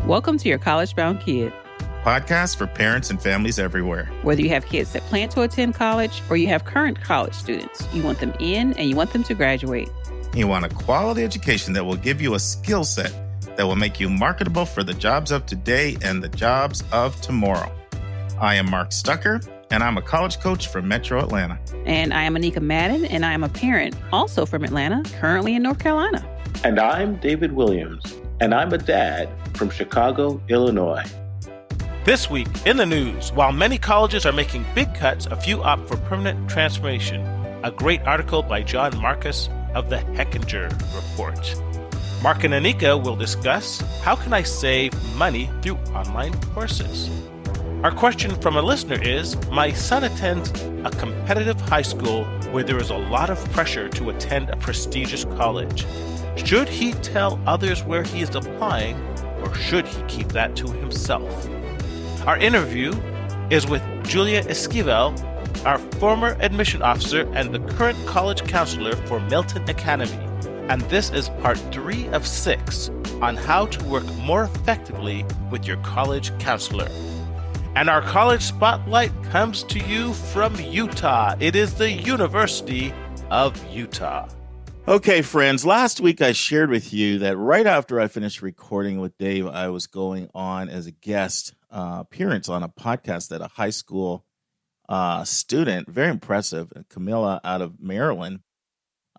Welcome to Your College Bound Kid, Podcast for parents and families everywhere. whether you have kids that plan to attend college or you have current college students. You want them in and you want them to graduate. You want a quality education that will give you a skill set that will make you marketable for the jobs of today and the jobs of tomorrow. I am Mark Stucker, and I'm a college coach from Metro Atlanta. And I am Anika Madden, and I am a parent, also from Atlanta, currently in North Carolina. And I'm David Williams, and I'm a dad from Chicago, Illinois. This week in the news, while many colleges are making big cuts, a few opt for permanent transformation. A great article by Jon Marcus of the Hechinger Report. Mark and Anika will discuss, how can I save money through online courses? Our question from a listener is, my son attends a competitive high school where there is a lot of pressure to attend a prestigious college. Should he tell others where he is applying, or should he keep that to himself? Our interview is with Julia Esquivel, our former admission officer and the current college counselor for Milton Academy. And this is part 3 of 6 on how to work more effectively with your college counselor. And our college spotlight comes to you from Utah. It is the University of Utah. Okay, friends, last week I shared with you that right after I finished recording with Dave, I was going on as a guest appearance on a podcast that a high school student, very impressive, Camilla out of Maryland,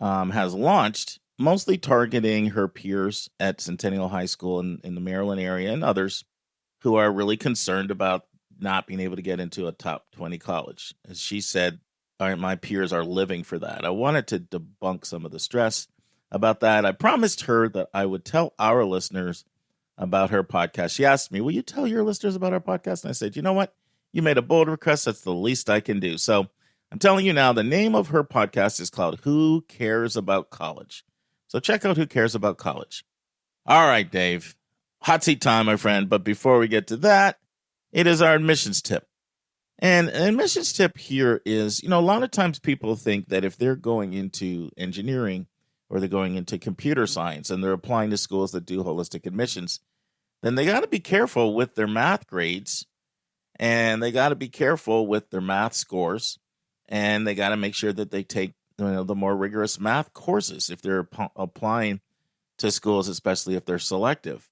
has launched, mostly targeting her peers at Centennial High School in the Maryland area and others who are really concerned about not being able to get into a top 20 college. As she said, my peers are living for that. I wanted to debunk some of the stress about that. I promised her that I would tell our listeners about her podcast. She asked me, will you tell your listeners about our podcast? And I said, you know what? You made a bold request. That's the least I can do. So I'm telling you now, the name of her podcast is called Who Cares About College? So check out Who Cares About College. All right, Dave. Hot seat time, my friend. But before we get to that, it is our admissions tip. And an admissions tip here is, a lot of times people think that if they're going into engineering or they're going into computer science and they're applying to schools that do holistic admissions, then they got to be careful with their math grades, and they got to be careful with their math scores, and they got to make sure that they take the more rigorous math courses if they're applying to schools, especially if they're selective.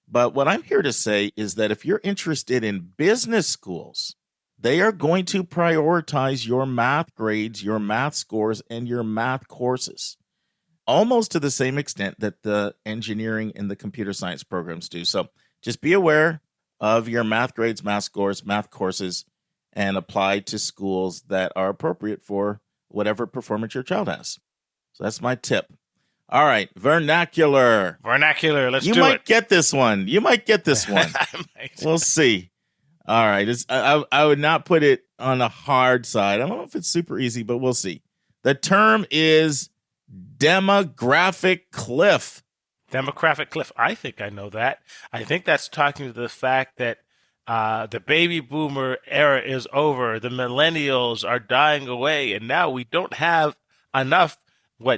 But what I'm here to say is that if you're interested in business schools, they are going to prioritize your math grades, your math scores, and your math courses almost to the same extent that the engineering and the computer science programs do. So just be aware of your math grades, math scores, math courses, and apply to schools that are appropriate for whatever performance your child has. So that's my tip. All right, vernacular. Let's do it. You might get this one. We'll see. All right, I would not put it on the hard side. I don't know if it's super easy, but we'll see. The term is demographic cliff. Demographic cliff. I think I know that. I think that's talking to the fact that the baby boomer era is over. The millennials are dying away, and now we don't have enough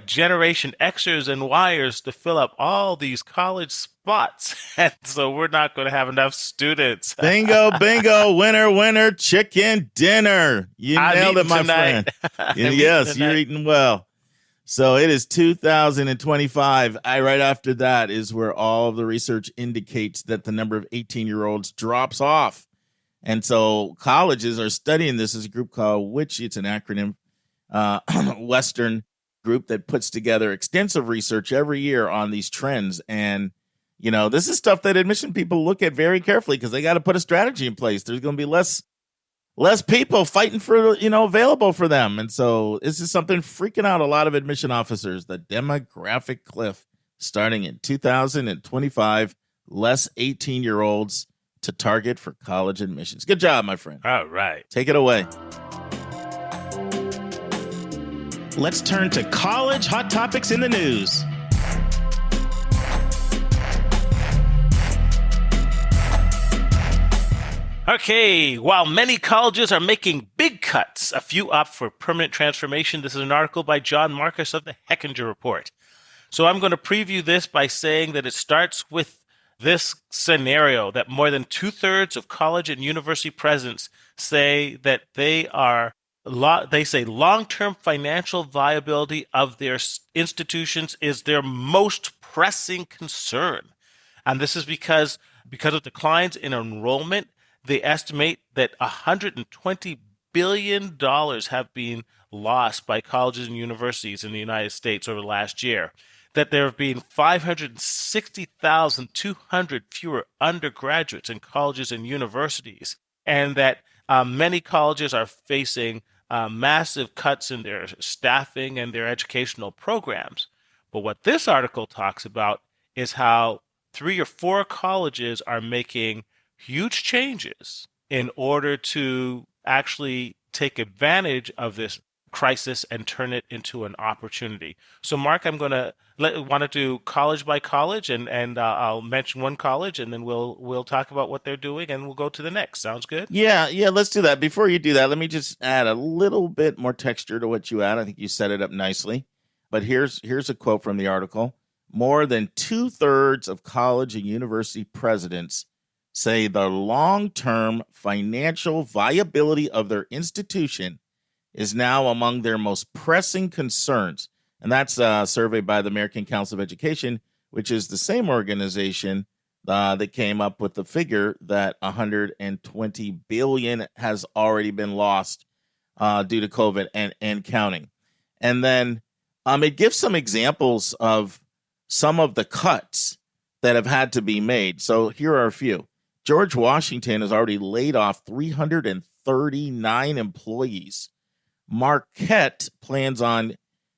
Generation Xers and Yers to fill up all these college spots. And so we're not going to have enough students. Bingo, winner, chicken dinner. You nailed it, my friend. Yes, you're eating well. So it is 2025. Right after that is where all of the research indicates that the number of 18-year-olds drops off. And so colleges are studying this as a group called WICH. It's an acronym, Western group that puts together extensive research every year on these trends. And, this is stuff that admission people look at very carefully because they got to put a strategy in place. There's going to be less people fighting for, available for them. And so this is something freaking out a lot of admission officers, the demographic cliff starting in 2025, less 18-year-olds to target for college admissions. Good job, my friend. All right. Take it away. Let's turn to college hot topics in the news. Okay, while many colleges are making big cuts, a few opt for permanent transformation. This is an article by Jon Marcus of the Hechinger Report. So I'm going to preview this by saying that it starts with this scenario that more than 2/3 of college and university presidents say that they say long-term financial viability of their institutions is their most pressing concern. And this is because of declines in enrollment. They estimate that $120 billion have been lost by colleges and universities in the United States over the last year, that there have been 560,200 fewer undergraduates in colleges and universities, and that many colleges are facing massive cuts in their staffing and their educational programs. But what this article talks about is how 3 or 4 colleges are making huge changes in order to actually take advantage of this crisis and turn it into an opportunity. So, Mark, I'm going to want to do college by college, and I'll mention one college, and then we'll talk about what they're doing, and we'll go to the next. Sounds good? Yeah, let's do that. Before you do that, let me just add a little bit more texture to what you add. I think you set it up nicely. But here's a quote from the article. More than 2/3 of college and university presidents say the long-term financial viability of their institution is now among their most pressing concerns. And that's a survey by the American Council of Education, which is the same organization that came up with the figure that $120 billion has already been lost due to COVID and counting. And then it gives some examples of some of the cuts that have had to be made. So here are a few. George Washington has already laid off 339 employees. Marquette plans on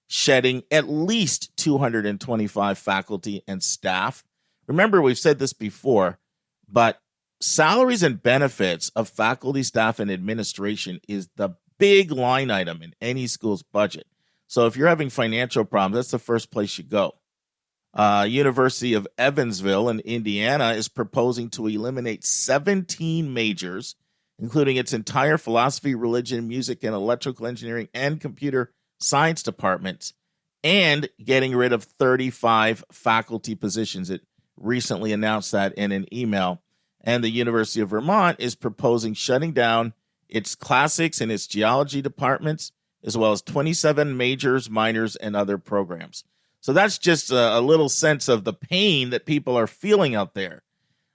shedding at least 225 faculty and staff. Remember, we've said this before, but salaries and benefits of faculty, staff, and administration is the big line item in any school's budget. So if you're having financial problems, that's the first place you go. University of Evansville in Indiana is proposing to eliminate 17 majors, including its entire philosophy, religion, music, and electrical engineering and computer science departments, and getting rid of 35 faculty positions. It recently announced that in an email. And the University of Vermont is proposing shutting down its classics and its geology departments, as well as 27 majors, minors, and other programs. So that's just a little sense of the pain that people are feeling out there.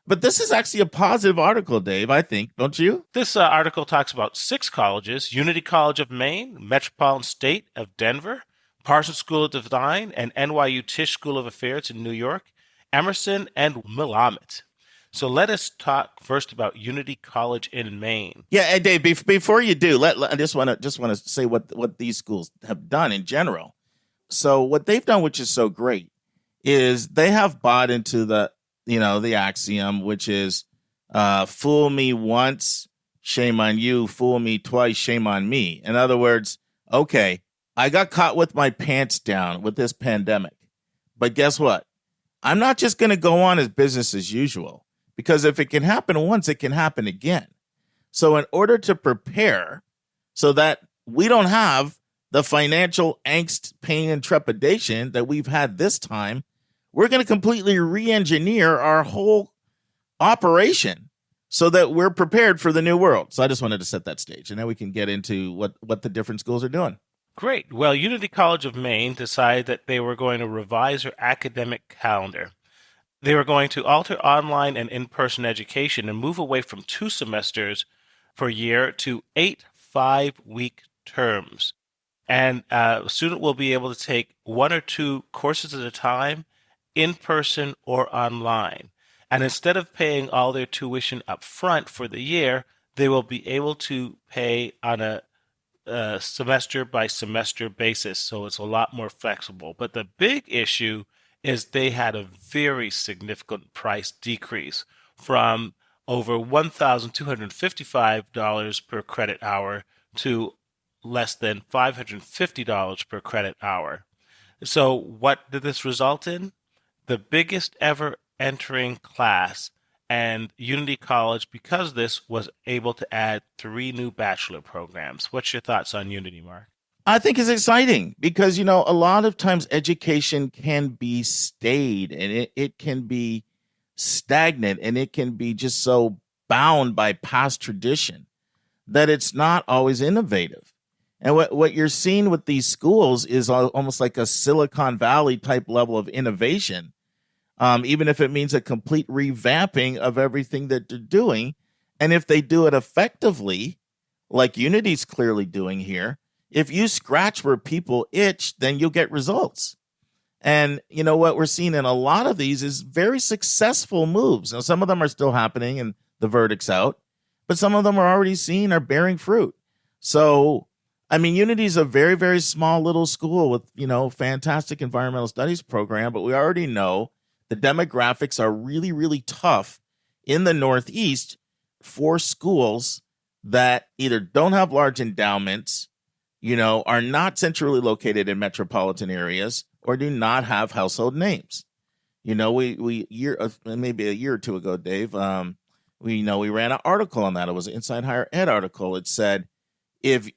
But this is actually a positive article, Dave, I think, don't you? This article talks about 6 colleges: Unity College of Maine, Metropolitan State of Denver, Parsons School of Design, and NYU Tisch School of Affairs in New York, Emerson, and Willamette. So let us talk first about Unity College in Maine. Yeah, and Dave, before you do, I just want to say what these schools have done in general. So what they've done, which is so great, is they have bought into the axiom, which is fool me once, shame on you, fool me twice, shame on me. In other words, okay, I got caught with my pants down with this pandemic. But guess what? I'm not just going to go on as business as usual, because if it can happen once, it can happen again. So in order to prepare so that we don't have the financial angst, pain, and trepidation that we've had this time, we're going to completely re-engineer our whole operation so that we're prepared for the new world. So I just wanted to set that stage, and then we can get into what the different schools are doing. Great. Well, Unity College of Maine decided that they were going to revise their academic calendar. They were going to alter online and in-person education and move away from 2 semesters per year to 8 5-week terms. And a student will be able to take 1 or 2 courses at a time, in person or online. And instead of paying all their tuition up front for the year, they will be able to pay on a semester by semester basis. So it's a lot more flexible. But the big issue is they had a very significant price decrease from over $1,255 per credit hour to less than $550 per credit hour. So what did this result in? The biggest ever entering class, and Unity College, because of this, was able to add 3 new bachelor programs. What's your thoughts on Unity, Mark? I think it's exciting because, a lot of times education can be stayed and it can be stagnant and it can be just so bound by past tradition that it's not always innovative. And what you're seeing with these schools is almost like a Silicon Valley type level of innovation, even if it means a complete revamping of everything that they're doing. And if they do it effectively, like Unity's clearly doing here, if you scratch where people itch, then you'll get results. And you know what we're seeing in a lot of these is very successful moves. Now, some of them are still happening and the verdict's out, but some of them are already seen are bearing fruit. So, I mean, Unity's a very, very small little school with, fantastic environmental studies program, but we already know the demographics are really, really tough in the Northeast for schools that either don't have large endowments, are not centrally located in metropolitan areas, or do not have household names. We maybe a year or two ago, Dave, we ran an article on that. It was an Inside Higher Ed article. It said, if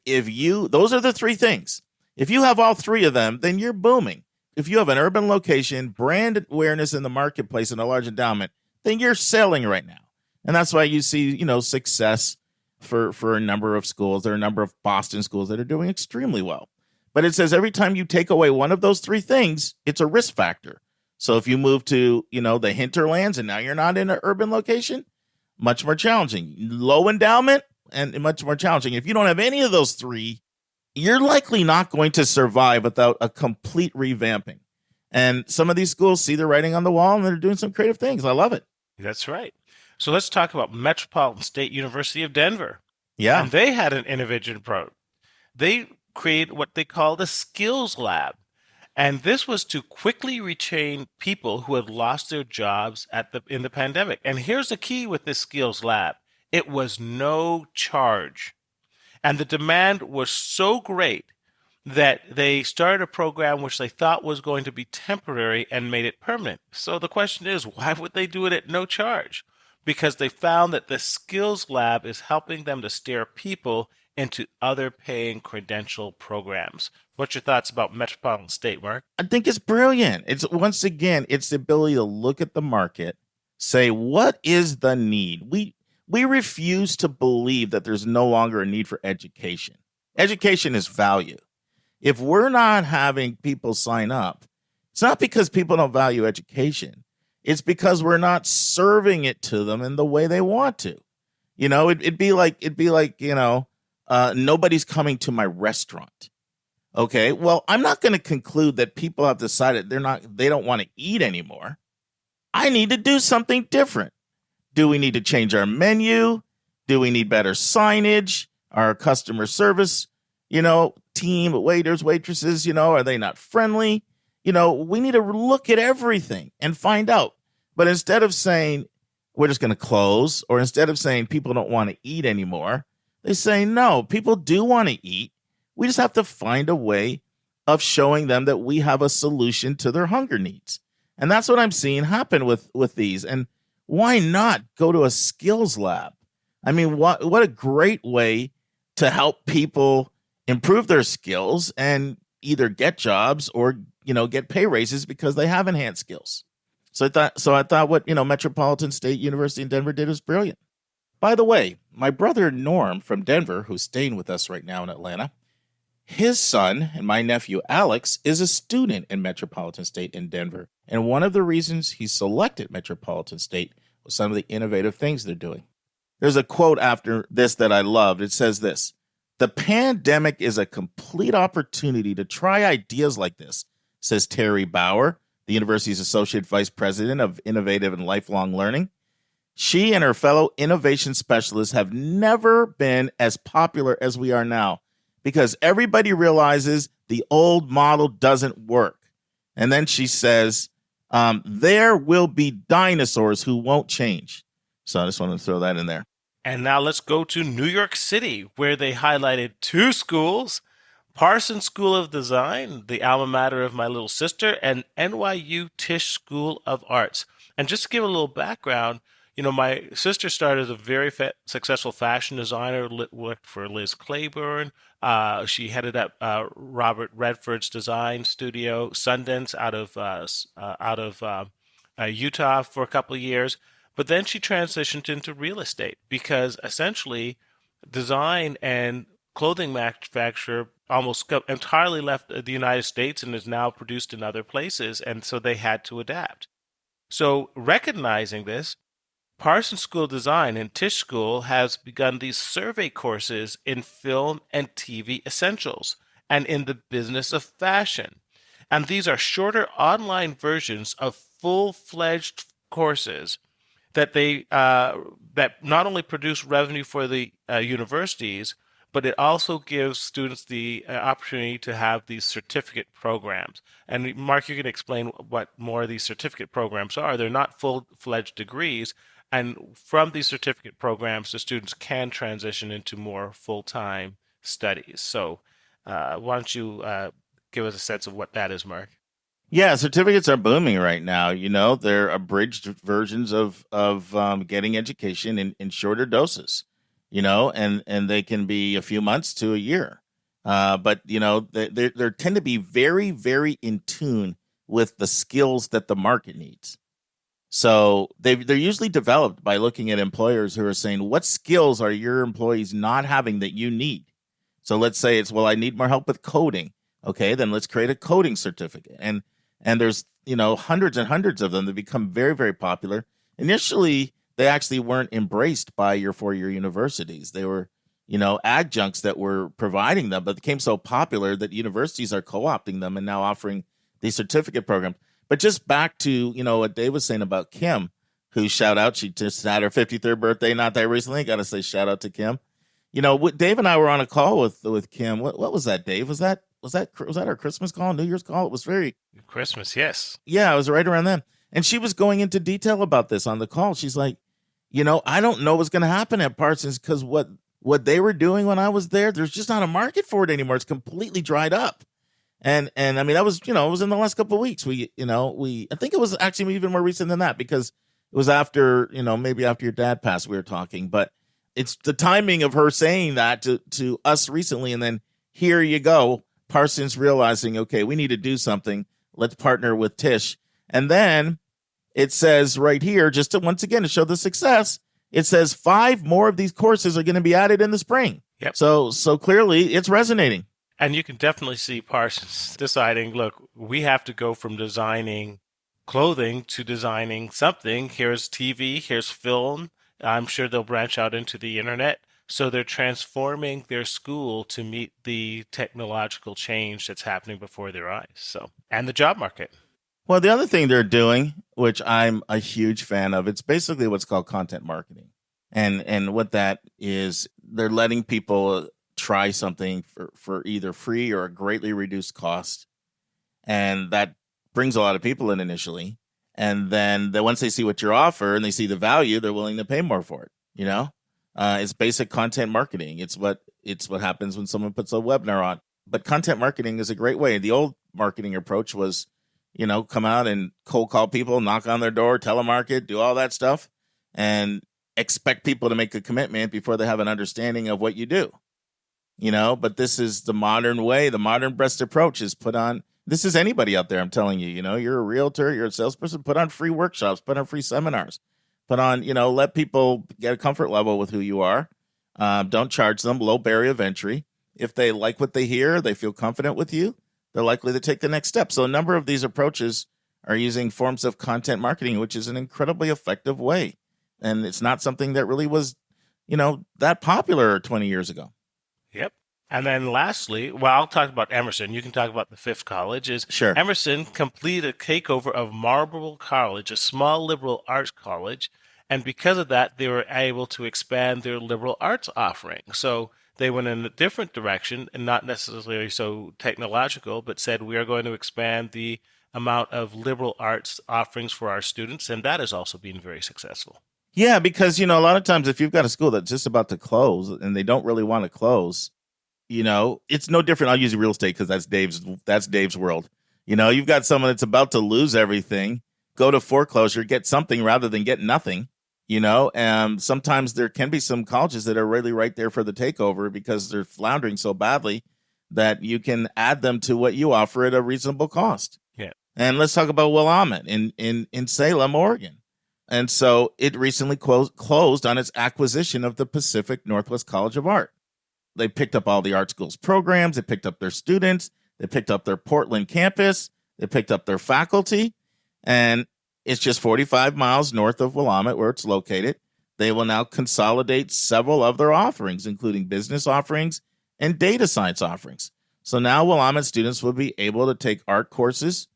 those are the three things. If you have all three of them, then you're booming. If you have an urban location, brand awareness in the marketplace, and a large endowment, then you're selling right now. And that's why you see, success for a number of schools. There are a number of Boston schools that are doing extremely well. But it says every time you take away one of those three things, it's a risk factor. So if you move to, the hinterlands and now you're not in an urban location, much more challenging. Low endowment and much more challenging. If you don't have any of those three, you're likely not going to survive without a complete revamping. And some of these schools see the writing on the wall and they're doing some creative things. I love it. That's right. So let's talk about Metropolitan State University of Denver. Yeah. And they had an innovation approach. They created what they call the Skills Lab. And this was to quickly retrain people who had lost their jobs in the pandemic. And here's the key with this Skills Lab. It was no charge. And the demand was so great that they started a program which they thought was going to be temporary and made it permanent. So the question is, why would they do it at no charge? Because they found that the Skills Lab is helping them to steer people into other paying credential programs. What's your thoughts about Metropolitan State, Mark? I think it's brilliant. It's the ability to look at the market, say, what is the need? We refuse to believe that there's no longer a need for education. Education is value. If we're not having people sign up, it's not because people don't value education. It's because we're not serving it to them in the way they want to. It'd be like, nobody's coming to my restaurant. Okay, well, I'm not going to conclude that people have decided they don't want to eat anymore. I need to do something different. Do we need to change our menu? Do we need better signage? Our customer service, team, waiters, waitresses, are they not friendly? We need to look at everything and find out. But instead of saying we're just going to close, or instead of saying people don't want to eat anymore, they say, no, people do want to eat. We just have to find a way of showing them that we have a solution to their hunger needs. And that's what I'm seeing happen with these. And why not go to a skills lab? I mean, what a great way to help people improve their skills and either get jobs or, get pay raises because they have enhanced skills. So I thought what, Metropolitan State University in Denver did was brilliant. By the way, my brother Norm from Denver, who's staying with us right now in Atlanta, his son and my nephew Alex is a student in Metropolitan State in Denver. And one of the reasons he selected Metropolitan State was some of the innovative things they're doing. There's a quote after this that I loved. It says this: "The pandemic is a complete opportunity to try ideas like this," says Terry Bauer, the university's Associate Vice President of Innovative and Lifelong Learning. She and her fellow innovation specialists have never been as popular as we are now because everybody realizes the old model doesn't work. And then she says, there will be dinosaurs who won't change. So I just wanted to throw that in there. And now let's go to New York City, where they highlighted two schools: Parsons School of Design, the alma mater of my little sister, and NYU Tisch School of Arts. And just to give a little background, my sister started as a very successful fashion designer, worked for Liz Claiborne. She headed up Robert Redford's design studio, Sundance, out of Utah for a couple of years. But then she transitioned into real estate because essentially design and clothing manufacture almost entirely left the United States and is now produced in other places. And so they had to adapt. So recognizing this, Parsons School of Design and Tisch School has begun these survey courses in film and TV essentials and in the business of fashion. And these are shorter online versions of full-fledged courses that that not only produce revenue for the universities, but it also gives students the opportunity to have these certificate programs. And Mark, you can explain what more of these certificate programs are. They're not full-fledged degrees, and from these certificate programs, the students can transition into more full-time studies. So why don't you give us a sense of what that is, Mark? Yeah, certificates are booming right now. They're abridged versions of getting education in shorter doses. And they can be a few months to a year. But they tend to be very, very in tune with the skills that the market needs. So they're usually developed by looking at employers who are saying, what skills are your employees not having that you need? So let's say it's, well, I need more help with coding. Okay, then let's create a coding certificate. And there's, hundreds and hundreds of them that become very, very popular. Initially, they actually weren't embraced by your four-year universities. They were, adjuncts that were providing them, but they became so popular that universities are co-opting them and now offering these certificate programs. But just back to, what Dave was saying about Kim, who shout out, she just had her 53rd birthday not that recently. Got to say shout out to Kim. Dave and I were on a call with Kim. What was that, Dave? Was that our Christmas call, New Year's call? It was very Christmas, yes. Yeah, it was right around then. And she was going into detail about this on the call. She's like, I don't know what's going to happen at Parsons because what they were doing when I was there, there's just not a market for it anymore. It's completely dried up. And I mean, that was, it was in the last couple of weeks. I think it was actually even more recent than that because it was after, maybe after your dad passed, we were talking. But it's the timing of her saying that to us recently. And then here you go, Parsons realizing, okay, we need to do something. Let's partner with Tisch. And then it says right here, just to once again to show the success, it says 5 more of these courses are going to be added in the spring. Yep. So clearly it's resonating. And you can definitely see Parsons deciding, look, we have to go from designing clothing to designing something. Here's TV, here's film. I'm sure they'll branch out into the internet. So they're transforming their school to meet the technological change that's happening before their eyes. So, and the job market. Well, the other thing they're doing, which I'm a huge fan of, it's basically what's called content marketing. And what that is, they're letting people try something for either free or a greatly reduced cost. And that brings a lot of people in initially. And then once they see what you offer and they see the value, they're willing to pay more for it. It's basic content marketing. It's what happens when someone puts a webinar on. But content marketing is a great way. The old marketing approach was, come out and cold call people, knock on their door, telemarket, do all that stuff, and expect people to make a commitment before they have an understanding of what you do. But this is the modern way. The modern best approach is put on. This is anybody out there. I'm telling you, you're a realtor, you're a salesperson, put on free workshops, put on free seminars, put on, let people get a comfort level with who you are. Don't charge them, low barrier of entry. If they like what they hear, they feel confident with you, they're likely to take the next step. So a number of these approaches are using forms of content marketing, which is an incredibly effective way. And it's not something that really was, that popular 20 years ago. Yep. And then lastly, well, I'll talk about Emerson. You can talk about the fifth college. Sure. Emerson completed a takeover of Marlborough College, a small liberal arts college. And because of that, they were able to expand their liberal arts offering. So they went in a different direction and not necessarily so technological, but said we are going to expand the amount of liberal arts offerings for our students. And that has also been very successful. Yeah, because, a lot of times if you've got a school that's just about to close and they don't really want to close, it's no different. I'll use real estate because that's Dave's world. You've got someone that's about to lose everything, go to foreclosure, get something rather than get nothing, and sometimes there can be some colleges that are really right there for the takeover because they're floundering so badly that you can add them to what you offer at a reasonable cost. Yeah. And let's talk about Willamette in Salem, Oregon. And so it recently closed on its acquisition of the Pacific Northwest College of Art. They picked up all the art school's programs. They picked up their students. They picked up their Portland campus. They picked up their faculty. And it's just 45 miles north of Willamette where it's located. They will now consolidate several of their offerings, including business offerings and data science offerings. So now Willamette students will be able to take art courses,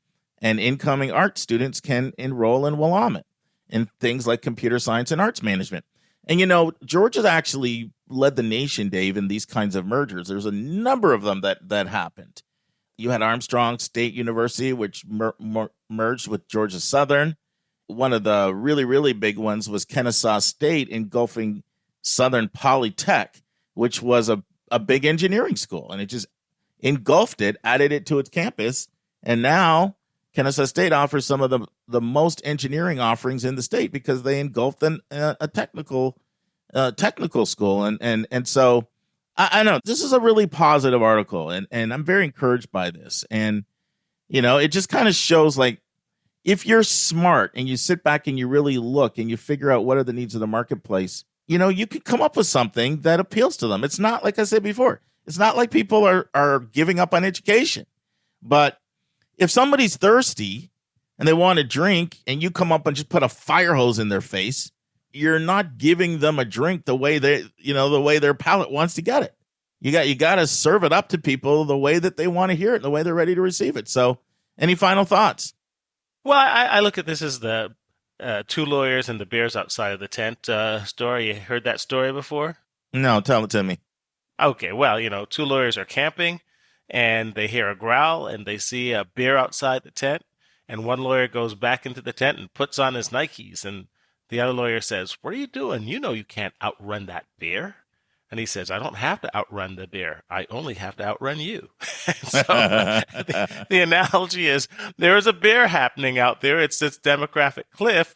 and incoming art students can enroll in Willamette in things like computer science and arts management. And, you know, Georgia actually led the nation, Dave, in these kinds of mergers. There's a number of them that happened. You had Armstrong State University, which merged with Georgia Southern. One of the really, really big ones was Kennesaw State engulfing Southern Polytech, which was a big engineering school. And it just engulfed it, added it to its campus. And now Kennesaw State offers some of the most engineering offerings in the state because they engulfed a technical school. And so I know this is a really positive article, and I'm very encouraged by this. And, you know, it just kind of shows, like, if you're smart and you sit back and you really look and you figure out what are the needs of the marketplace, you know, you could come up with something that appeals to them. It's not, like I said before, it's not like people are giving up on education. But if somebody's thirsty and they want a drink and you come up and just put a fire hose in their face, you're not giving them a drink the way the way their palate wants to get it. You got to serve it up to people the way that they want to hear it, the way they're ready to receive it. So, any final thoughts? Well, I look at this as the two lawyers and the bears outside of the tent story. You heard that story before? No, tell it to me. Okay, well, you know, two lawyers are camping, and they hear a growl, and they see a bear outside the tent, and one lawyer goes back into the tent and puts on his Nikes, and the other lawyer says, "What are you doing? You know you can't outrun that bear." And he says, "I don't have to outrun the bear. I only have to outrun you." So the analogy is there is a bear happening out there. It's this demographic cliff,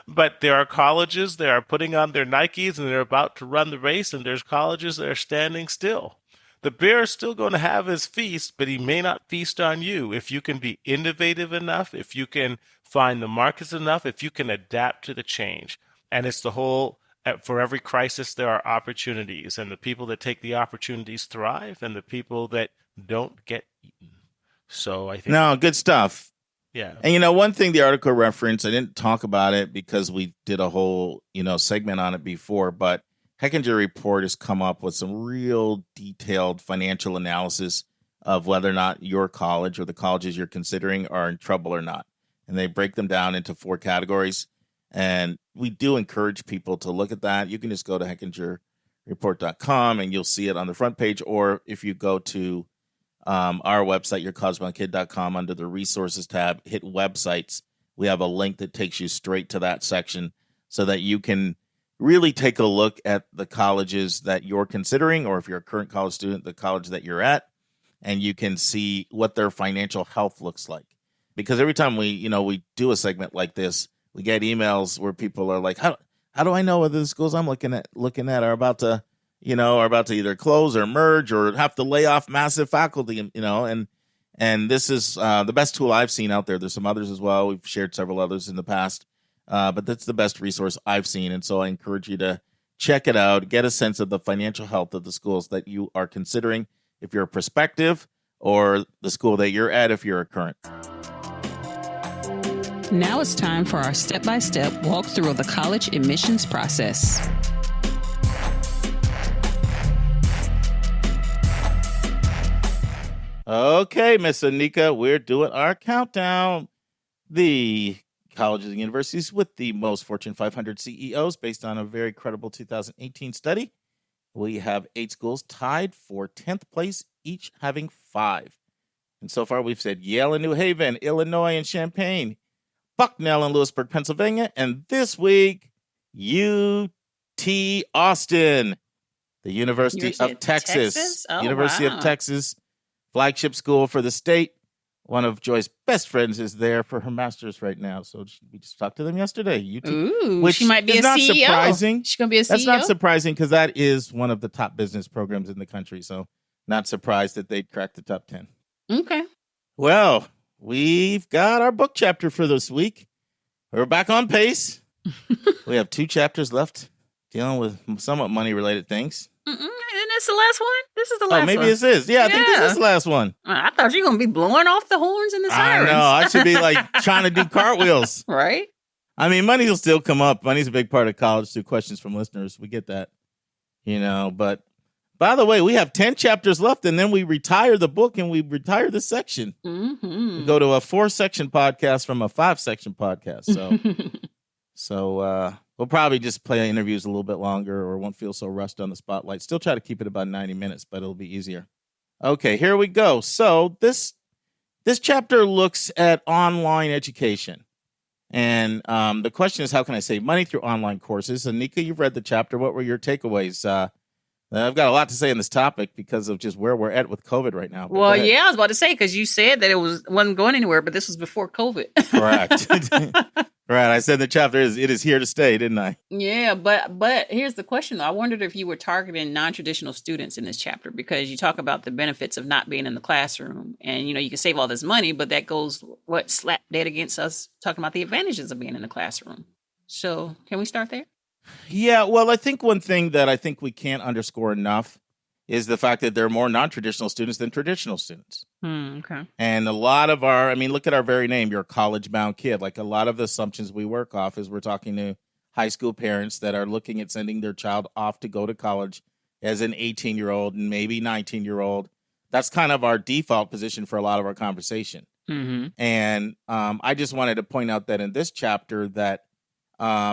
but there are colleges that are putting on their Nikes and they're about to run the race, and there's colleges that are standing still. The bear is still going to have his feast, but he may not feast on you. If you can be innovative enough, if you can find the markets enough, if you can adapt to the change. And it's the whole, for every crisis, there are opportunities. And the people that take the opportunities thrive, and the people that don't get eaten. So I think... No, good stuff. Yeah. And, you know, one thing the article referenced, I didn't talk about it because we did a whole, segment on it before, but Hechinger Report has come up with some real detailed financial analysis of whether or not your college or the colleges you're considering are in trouble or not. And they break them down into 4 categories. And we do encourage people to look at that. You can just go to HechingerReport.com and you'll see it on the front page. Or if you go to our website, yourcollegebounkid.com, under the resources tab, hit websites, we have a link that takes you straight to that section so that you can really take a look at the colleges that you're considering, or if you're a current college student, the college that you're at, and you can see what their financial health looks like. Because every time we do a segment like this, we get emails where people are like, how do I know whether the schools I'm looking at are about to either close or merge or have to lay off massive faculty, and this is the best tool I've seen out there. There's some others as well. We've shared several others in the past. But that's the best resource I've seen. And so I encourage you to check it out, get a sense of the financial health of the schools that you are considering if you're a prospective, or the school that you're at if you're a current. Now it's time for our step-by-step walkthrough of the college admissions process. Okay, Miss Anika, we're doing our countdown. The colleges and universities with the most Fortune 500 CEOs based on a very credible 2018 study. We have 8 schools tied for 10th place, each having 5. And so far we've said Yale and New Haven, Illinois and Champaign, Bucknell and Lewisburg, Pennsylvania, and this week, UT Austin, the University of Texas. Oh, University wow. of Texas, flagship school for the state. One of Joy's best friends is there for her master's right now. So we just talked to them yesterday. Ooh, which she might be is a not CEO. Surprising. She's going to be a CEO? That's not surprising because that is one of the top business programs in the country. So not surprised that they'd crack the top 10. Okay. Well, we've got our book chapter for this week. We're back on pace. We have 2 chapters left dealing with somewhat money-related things. Isn't this the last one? This is the last one. Oh, maybe this is. Yeah, I think this is the last one. I thought you were going to be blowing off the horns and the sirens. I know. I should be like trying to do cartwheels. Right? I mean, money will still come up. Money's a big part of college through questions from listeners. We get that, but by the way, we have 10 chapters left, and then we retire the book and we retire the section. Mm-hmm. We go to a 4-section podcast from a 5-section podcast. So we'll probably just play interviews a little bit longer or won't feel so rushed on the spotlight. Still try to keep it about 90 minutes, but it'll be easier. Okay, here we go. So this chapter looks at online education. And the question is, how can I save money through online courses? And Nika, you've read the chapter. What were your takeaways? I've got a lot to say on this topic because of just where we're at with COVID right now. Well, yeah, I was about to say, because you said that it wasn't going anywhere, but this was before COVID. Correct. Right. I said the chapter it is here to stay, didn't I? Yeah, but here's the question. I wondered if you were targeting non-traditional students in this chapter, because you talk about the benefits of not being in the classroom, and you can save all this money, but that goes slap dead against us talking about the advantages of being in the classroom. So can we start there? Yeah, well, I think one thing that I think we can't underscore enough is the fact that there are more non-traditional students than traditional students. Okay. And a lot of look at our very name, you're a college-bound kid. Like a lot of the assumptions we work off is we're talking to high school parents that are looking at sending their child off to go to college as an 18-year-old and maybe 19-year-old. That's kind of our default position for a lot of our conversation. Mm-hmm. And I just wanted to point out that in this chapter that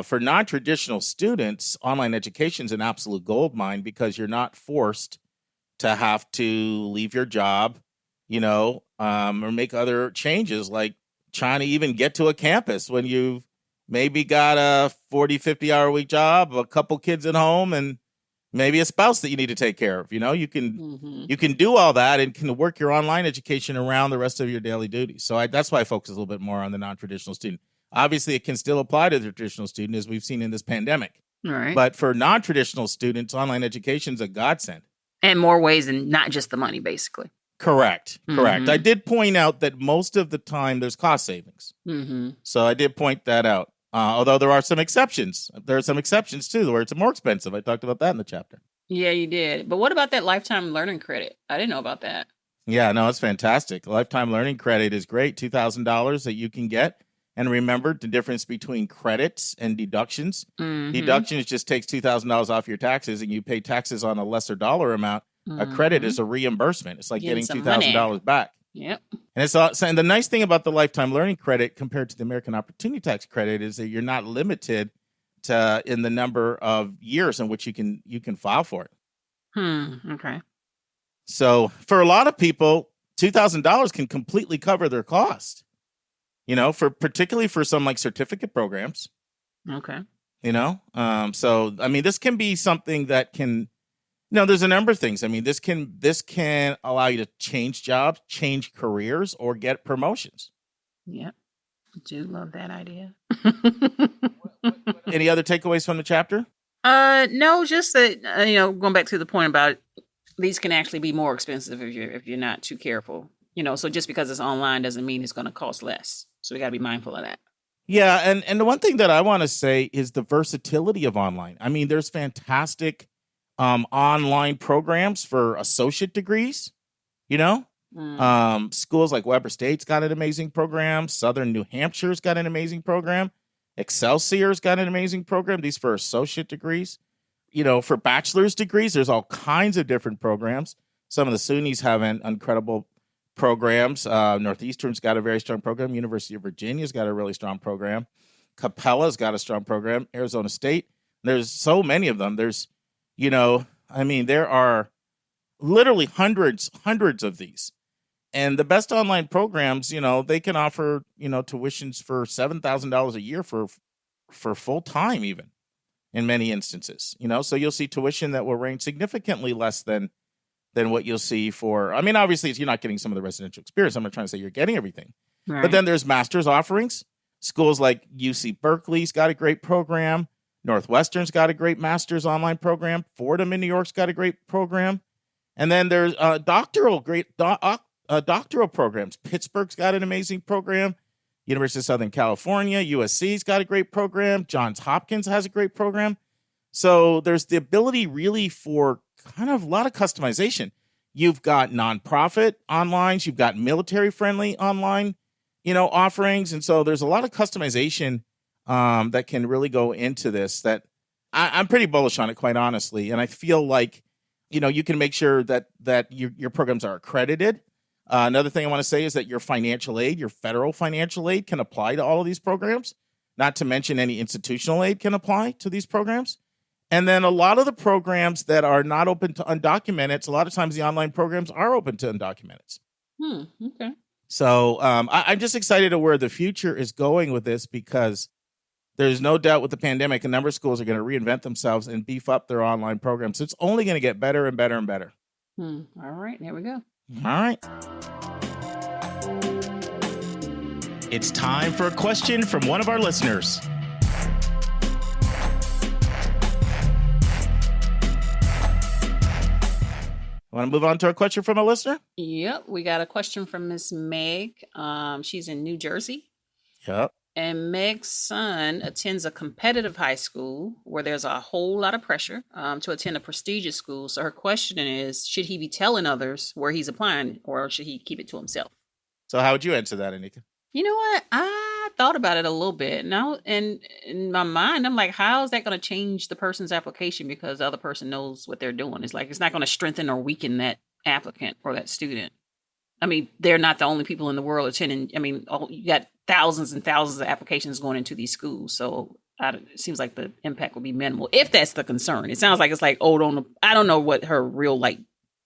for non-traditional students, online education is an absolute goldmine because you're not forced to have to leave your job, or make other changes like trying to even get to a campus when you've maybe got a 40, 50-hour-a-week job, a couple kids at home, and maybe a spouse that you need to take care of. You can do all that and can work your online education around the rest of your daily duties. So that's why I focus a little bit more on the non-traditional student. Obviously, it can still apply to the traditional student, as we've seen in this pandemic. Right. But for non-traditional students, online education is a godsend. And more ways than not just the money, basically. Correct. Mm-hmm. I did point out that most of the time there's cost savings. Mm-hmm. So I did point that out. Although there are some exceptions. There are some exceptions, too, where it's more expensive. I talked about that in the chapter. Yeah, you did. But what about that lifetime learning credit? I didn't know about that. Yeah, no, it's fantastic. Lifetime learning credit is great. $2,000 that you can get. And remember the difference between credits and deductions. Mm-hmm. Deductions just takes $2,000 off your taxes and you pay taxes on a lesser dollar amount. Mm-hmm. A credit is a reimbursement. It's like getting $2,000 back. Yep. And and the nice thing about the lifetime learning credit compared to the American Opportunity Tax Credit is that you're not limited to in the number of years in which you can file for it. Okay. So for a lot of people, $2,000 can completely cover their cost. Particularly for some like certificate programs. Okay. So I mean, this can be something that can. There's a number of things. I mean, this can allow you to change jobs, change careers, or get promotions. Yep. I do love that idea. Any other takeaways from the chapter? No, just that going back to the point about these can actually be more expensive if you're not too careful. So just because it's online doesn't mean it's going to cost less. So we got to be mindful of that. Yeah, and the one thing that I want to say is the versatility of online. I mean, there's fantastic online programs for associate degrees. Schools like Weber State's got an amazing program. Southern New Hampshire's got an amazing program. Excelsior's got an amazing program. These for associate degrees. For bachelor's degrees, there's all kinds of different programs. Some of the SUNYs have an incredible programs. Northeastern's got a very strong program. University of Virginia's got a really strong program. Capella's got a strong program. Arizona State. There's so many of them. There's, there are literally hundreds of these. And the best online programs, they can offer, tuitions for $7,000 a year for full time, even in many instances. So you'll see tuition that will range significantly less than what you'll see for, obviously you're not getting some of the residential experience. I'm not trying to say you're getting everything. Right. But then there's master's offerings. Schools like UC Berkeley's got a great program. Northwestern's got a great master's online program. Fordham in New York's got a great program. And then there's doctoral doctoral programs. Pittsburgh's got an amazing program. University of Southern California, USC's got a great program. Johns Hopkins has a great program. So there's the ability really for kind of a lot of customization. You've got nonprofit online, you've got military friendly online, offerings. And so there's a lot of customization that can really go into this that I'm pretty bullish on it, quite honestly. And I feel like, you can make sure that your programs are accredited. Another thing I want to say is that your financial aid, your federal financial aid can apply to all of these programs, not to mention any institutional aid can apply to these programs. And then a lot of the programs that are not open to undocumented, a lot of times the online programs are open to undocumented. Okay. So I'm just excited to where the future is going with this, because there's no doubt with the pandemic, a number of schools are going to reinvent themselves and beef up their online programs. So it's only going to get better and better and better. All right, there we go. All right. It's time for a question from one of our listeners. Want to move on to a question from a listener? Yep, we got a question from Miss Meg. She's in New Jersey. Yep. And Meg's son attends a competitive high school where there's a whole lot of pressure to attend a prestigious school. So her question is, should he be telling others where he's applying, or should he keep it to himself? So how would you answer that, Anika? You know what? I thought about it a little bit. Now, and in my mind, I'm like, how is that going to change the person's application because the other person knows what they're doing? It's like, it's not going to strengthen or weaken that applicant or that student. I mean, they're not the only people in the world attending. I mean, you got thousands and thousands of applications going into these schools. So it seems like the impact will be minimal, if that's the concern. It sounds like it's like, I don't know what her real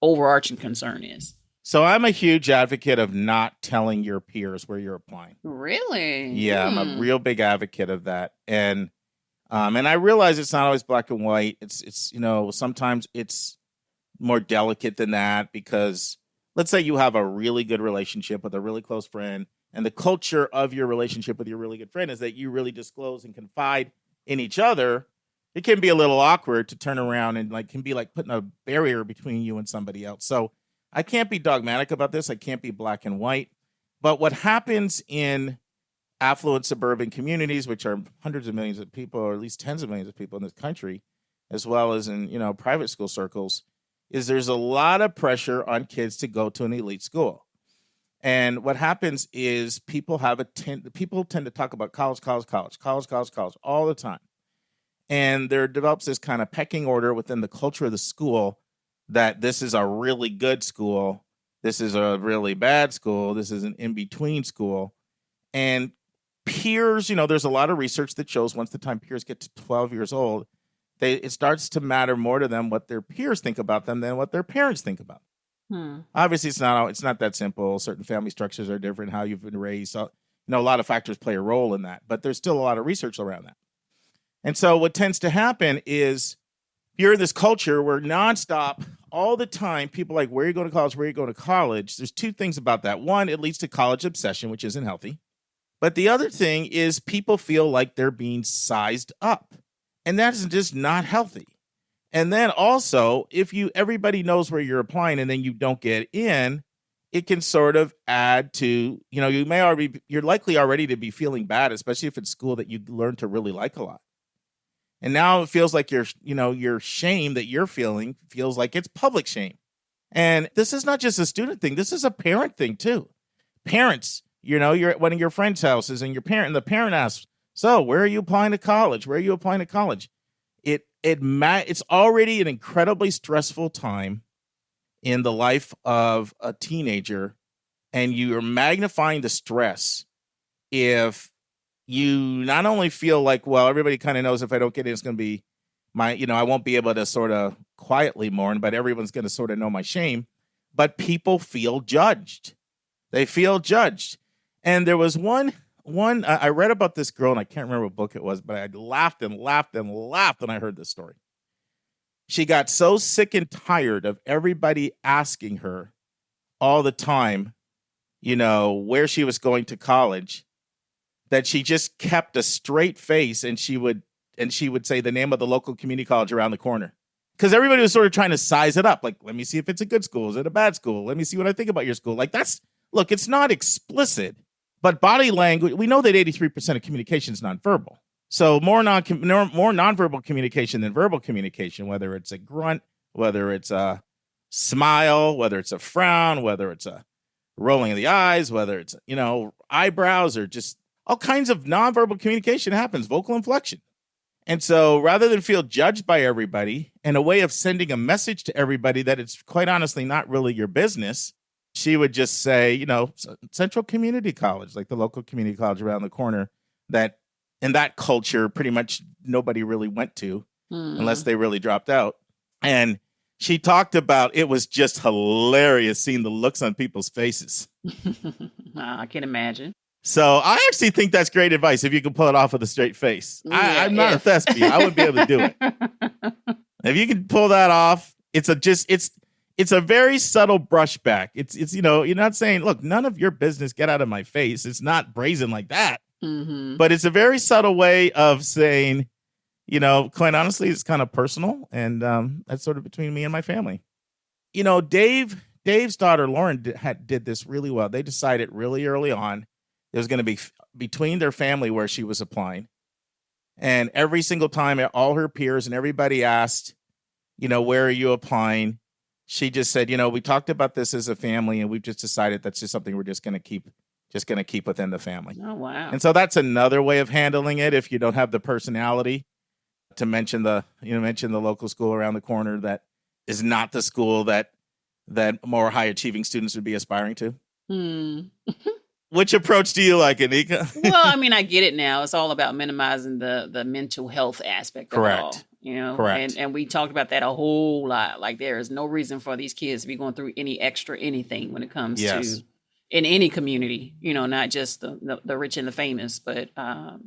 overarching concern is. So I'm a huge advocate of not telling your peers where you're applying. Really? Yeah, I'm a real big advocate of that. And I realize it's not always black and white. It's sometimes it's more delicate than that, because let's say you have a really good relationship with a really close friend, and the culture of your relationship with your really good friend is that you really disclose and confide in each other. It can be a little awkward to turn around and can be like putting a barrier between you and somebody else. So I can't be dogmatic about this. I can't be black and white. But what happens in affluent suburban communities, which are hundreds of millions of people, or at least tens of millions of people in this country, as well as in, private school circles, is there's a lot of pressure on kids to go to an elite school. And what happens is people tend to talk about college all the time. And there develops this kind of pecking order within the culture of the school that this is a really good school, this is a really bad school, this is an in-between school. And peers, there's a lot of research that shows once the time peers get to 12 years old, it starts to matter more to them what their peers think about them than what their parents think about them. Obviously, it's not that simple. Certain family structures are different, how you've been raised. So, a lot of factors play a role in that, but there's still a lot of research around that. And so what tends to happen is you're in this culture where nonstop, all the time, people are like, where are you going to college? Where are you going to college? There's two things about that. One, it leads to college obsession, which isn't healthy. But the other thing is people feel like they're being sized up. And that is just not healthy. And then also, if everybody knows where you're applying and then you don't get in, it can sort of add to, you're likely already to be feeling bad, especially if it's school that you learn to really like a lot. And now it feels like your shame that you're feeling feels like it's public shame. And this is not just a student thing. This is a parent thing too. Parents, you're at one of your friends' houses and the parent asks, so where are you applying to college? Where are you applying to college? It's already an incredibly stressful time in the life of a teenager, and you are magnifying the stress if you not only feel like, well, everybody kind of knows if I don't get in, it's going to be I won't be able to sort of quietly mourn, but everyone's going to sort of know my shame. But people feel judged. They feel judged. And there was one I read about this girl, and I can't remember what book it was, but I laughed and laughed and laughed when I heard this story. She got so sick and tired of everybody asking her all the time, where she was going to college, that she just kept a straight face, and she would say the name of the local community college around the corner. because everybody was sort of trying to size it up. Like, let me see if it's a good school. Is it a bad school? Let me see what I think about your school. Like, look, it's not explicit, but body language, we know that 83% of communication is nonverbal. So more nonverbal communication than verbal communication, whether it's a grunt, whether it's a smile, whether it's a frown, whether it's a rolling of the eyes, whether it's, eyebrows, or just all kinds of nonverbal communication happens, vocal inflection. And so rather than feel judged by everybody and a way of sending a message to everybody that it's quite honestly not really your business, she would just say, Central Community College, like the local community college around the corner, that in that culture, pretty much nobody really went to unless they really dropped out. And she talked about, it was just hilarious seeing the looks on people's faces. I can imagine. So I actually think that's great advice if you can pull it off with a straight face. I'm not a thespian. I wouldn't be able to do it. If you can pull that off, it's a very subtle brushback. It's you're not saying, look, none of your business, get out of my face. It's not brazen like that. Mm-hmm. But it's a very subtle way of saying, quite honestly, it's kind of personal. And that's sort of between me and my family. Dave's daughter, Lauren, did this really well. They decided really early on it was going to be between their family where she was applying. And every single time, all her peers and everybody asked, where are you applying? She just said, we talked about this as a family, and we've just decided that's just something we're just going to keep within the family. Oh, wow. And so that's another way of handling it. If you don't have the personality to mention the local school around the corner that is not the school that more high achieving students would be aspiring to. Which approach do you like, Anika? Well, I mean, I get it now. It's all about minimizing the mental health aspect of it all. Correct. And we talked about that a whole lot. Like, there is no reason for these kids to be going through any extra anything when it comes to in any community, not just the rich and the famous, but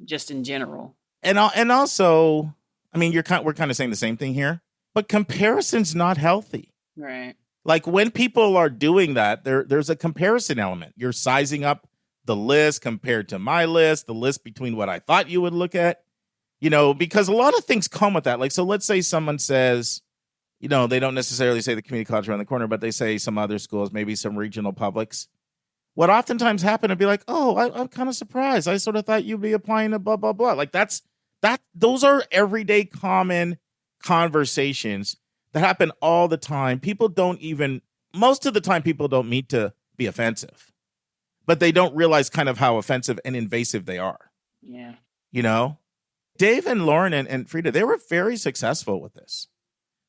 just in general. And also, I mean, we're kind of saying the same thing here, but comparison's not healthy. Right. Like, when people are doing that, there's a comparison element. You're sizing up the list compared to my list, the list between what I thought you would look at, because a lot of things come with that. Like, so let's say someone says, they don't necessarily say the community college around the corner, but they say some other schools, maybe some regional publics. What oftentimes happen to be like, oh, I'm kind of surprised. I sort of thought you'd be applying to blah, blah, blah. Like, those are everyday common conversations that happen all the time. Most of the time, people don't mean to be offensive, but they don't realize kind of how offensive and invasive they are. Yeah. Dave and Lauren and Frida, they were very successful with this.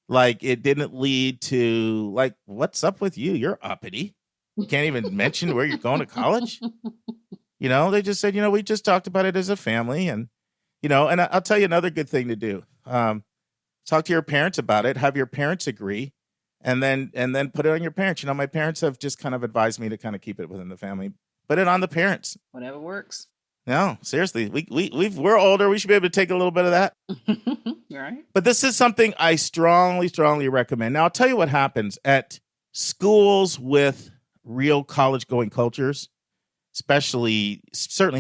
Like, it didn't lead to, like, what's up with you? You're uppity. You can't even mention where you're going to college. They just said, we just talked about it as a family. And, and I'll tell you another good thing to do. Talk to your parents about it, have your parents agree, and then put it on your parents. My parents have just kind of advised me to kind of keep it within the family. Put it on the parents. Whatever works. No, seriously, we're older. We should be able to take a little bit of that. Right. But this is something I strongly, strongly recommend. Now, I'll tell you what happens at schools with real college-going cultures, certainly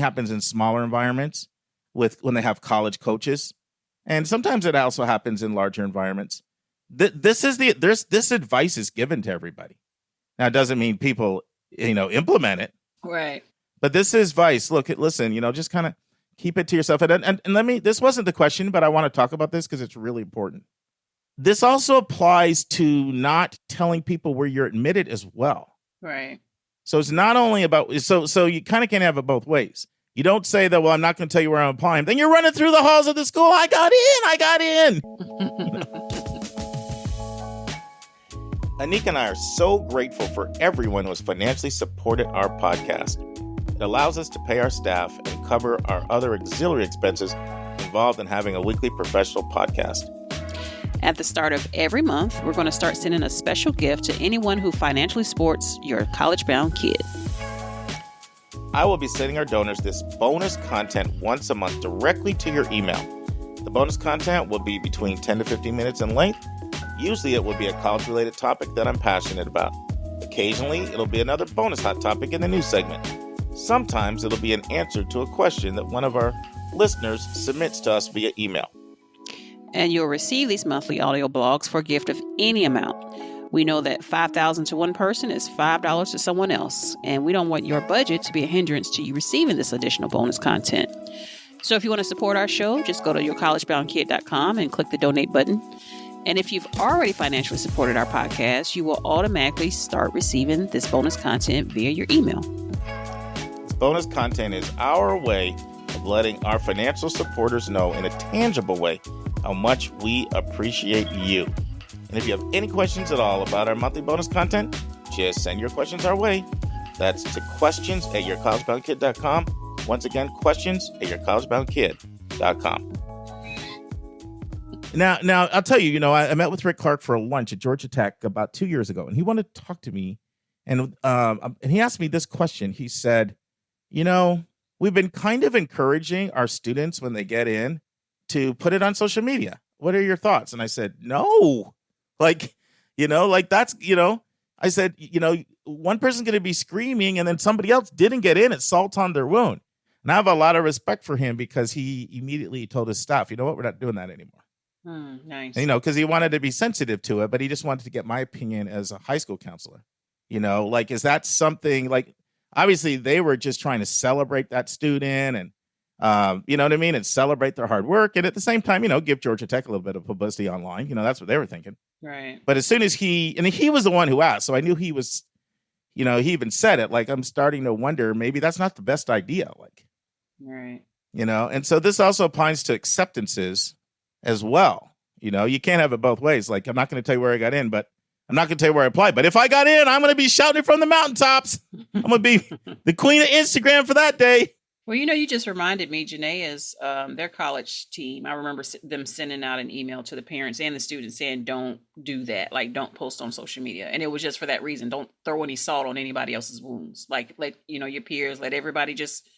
happens in smaller environments when they have college coaches. And sometimes it also happens in larger environments. This advice is given to everybody. Now, it doesn't mean people, implement it. Right. But this is advice. Listen, just kind of keep it to yourself. And this wasn't the question, but I want to talk about this because it's really important. This also applies to not telling people where you're admitted as well. Right. So it's not only about, so you kind of can't have it both ways. You don't say that, well, I'm not going to tell you where I'm applying. Then you're running through the halls of the school. I got in. Anika and I are so grateful for everyone who has financially supported our podcast. It allows us to pay our staff and cover our other auxiliary expenses involved in having a weekly professional podcast. At the start of every month, we're going to start sending a special gift to anyone who financially supports your college-bound kid. I will be sending our donors this bonus content once a month directly to your email. The bonus content will be between 10 to 15 minutes in length. Usually it will be a college-related topic that I'm passionate about. Occasionally, it'll be another bonus hot topic in the news segment. Sometimes it'll be an answer to a question that one of our listeners submits to us via email. And you'll receive these monthly audio blogs for a gift of any amount. We know that $5,000 to one person is $5 to someone else, and we don't want your budget to be a hindrance to you receiving this additional bonus content. So if you want to support our show, just go to yourcollegeboundkid.com and click the donate button. And if you've already financially supported our podcast, you will automatically start receiving this bonus content via your email. This bonus content is our way of letting our financial supporters know in a tangible way how much we appreciate you. And if you have any questions at all about our monthly bonus content, just send your questions our way. That's to questions@yourcollegeboundkid.com. Once again, questions@yourcollegeboundkid.com. Now, I'll tell you, I met with Rick Clark for lunch at Georgia Tech about 2 years ago, and he wanted to talk to me. And he asked me this question. He said, we've been kind of encouraging our students when they get in to put it on social media. What are your thoughts? And I said, no, that's, I said, one person's going to be screaming and then somebody else didn't get in. It's salt on their wound. And I have a lot of respect for him because he immediately told his staff, you know what, we're not doing that anymore. Nice. Because he wanted to be sensitive to it, but he just wanted to get my opinion as a high school counselor. Is that something obviously they were just trying to celebrate that student and, you know what I mean? And celebrate their hard work. And at the same time, give Georgia Tech a little bit of publicity online. That's what they were thinking. Right. But as soon as he was the one who asked, so I knew he was, he even said it, I'm starting to wonder, maybe that's not the best idea. Right. And so this also applies to acceptances as well. You can't have it both ways. I'm not going to tell you where I got in, but I'm not going to tell you where I applied. But if I got in, I'm going to be shouting it from the mountaintops. I'm going to be the queen of Instagram for that day. Well, you just reminded me, Janae's, their college team, I remember them sending out an email to the parents and the students saying, don't do that. Don't post on social media. And it was just for that reason. Don't throw any salt on anybody else's wounds. Let, your peers, let everybody just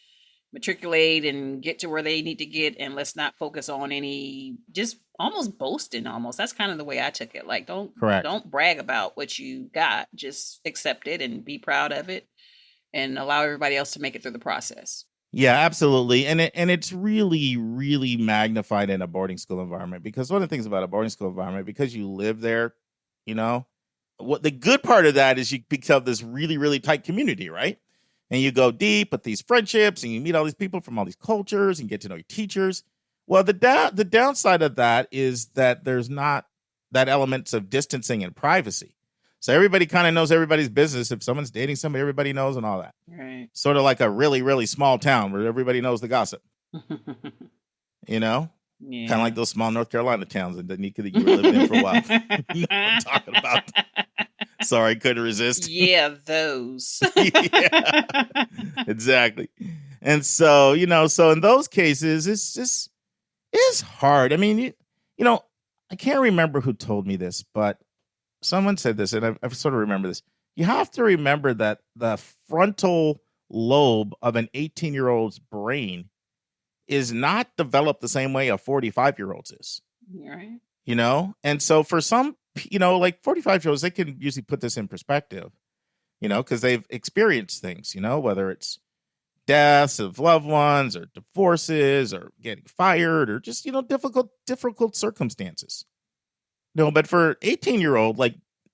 matriculate and get to where they need to get. And let's not focus on any, just almost boasting almost. That's kind of the way I took it. Don't brag about what you got. Just accept it and be proud of it and allow everybody else to make it through the process. Yeah, absolutely. And it's really, really magnified in a boarding school environment, because one of the things about a boarding school environment, because you live there, what the good part of that is you become this really, really tight community, right? And you go deep with these friendships and you meet all these people from all these cultures and get to know your teachers. Well, the downside of that is that there's not that elements of distancing and privacy. So everybody kind of knows everybody's business. If someone's dating somebody, everybody knows and all that. Right. Sort of like a really, really small town where everybody knows the gossip. Yeah. Kind of like those small North Carolina towns that Nika, that you were living in for a while. You know what I'm talking about. Sorry, couldn't resist. Yeah, those. Yeah, exactly. And so, so in those cases, it's hard. I mean, I can't remember who told me this, but someone said this, and I sort of remember this. You have to remember that the frontal lobe of an 18-year-old's brain is not developed the same way a 45-year-old's is. Right. And so for some, 45-year-olds, they can usually put this in perspective, because they've experienced things, whether it's deaths of loved ones or divorces or getting fired or just, difficult circumstances. But for 18-year-old,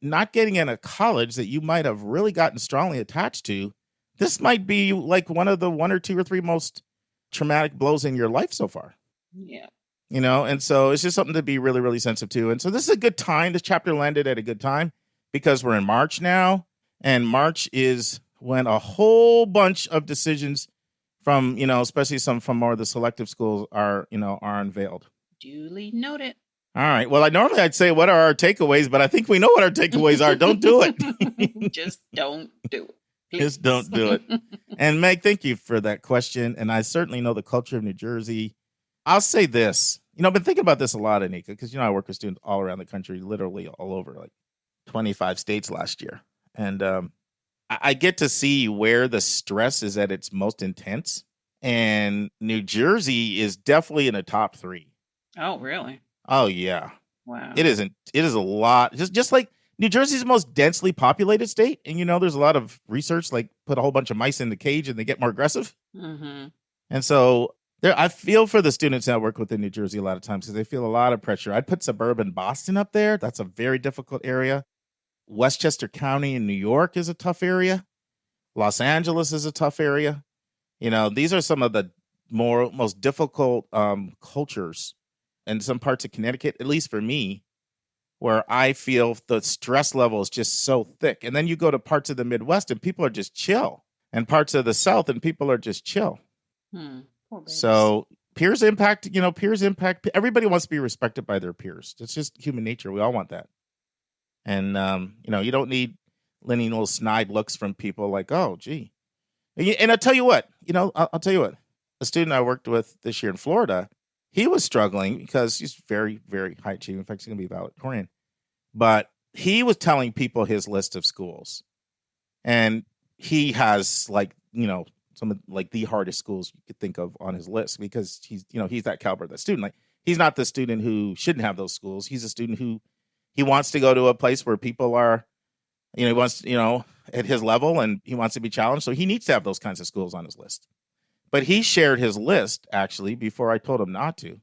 not getting in a college that you might have really gotten strongly attached to, this might be one of the 1 or 2 or 3 most traumatic blows in your life so far. Yeah. And so it's just something to be really, really sensitive to. And so this is a good time. This chapter landed at a good time because we're in March now. And March is when a whole bunch of decisions from, especially some from more of the selective schools are unveiled. Duly noted. All right. Well, I'd say what are our takeaways, but I think we know what our takeaways are. Don't do it. Just don't do it. Please. Just don't do it. And Meg, thank you for that question. And I certainly know the culture of New Jersey. I'll say this. I've been thinking about this a lot, Anika, because, I work with students all around the country, literally all over 25 states last year. And I get to see where the stress is at its most intense. And New Jersey is definitely in the top 3. Oh, really? Oh, yeah. Wow. It is a lot. Just like New Jersey's the most densely populated state. And, there's a lot of research, put a whole bunch of mice in the cage and they get more aggressive. Mm-hmm. And so I feel for the students that work within New Jersey a lot of times because they feel a lot of pressure. I'd put suburban Boston up there. That's a very difficult area. Westchester County in New York is a tough area. Los Angeles is a tough area. These are some of the most difficult cultures in some parts of Connecticut, at least for me, where I feel the stress level is just so thick. And then you go to parts of the Midwest and people are just chill, and parts of the South and people are just chill. Poor babies. So peers impact. Everybody wants to be respected by their peers. It's just human nature. We all want that. And, you don't need any little snide looks from people like, oh, gee. And I'll tell you what, I'll tell you what, a student I worked with this year in Florida, he was struggling because he's very, very high achieving. In fact, he's going to be valedictorian. But he was telling people his list of schools. And he has some of the hardest schools you could think of on his list because he's that caliber of the student. Like, he's not the student who shouldn't have those schools. He's a student who he wants to go to a place where people are, he wants, at his level, and he wants to be challenged. So he needs to have those kinds of schools on his list. But he shared his list, actually, before I told him not to.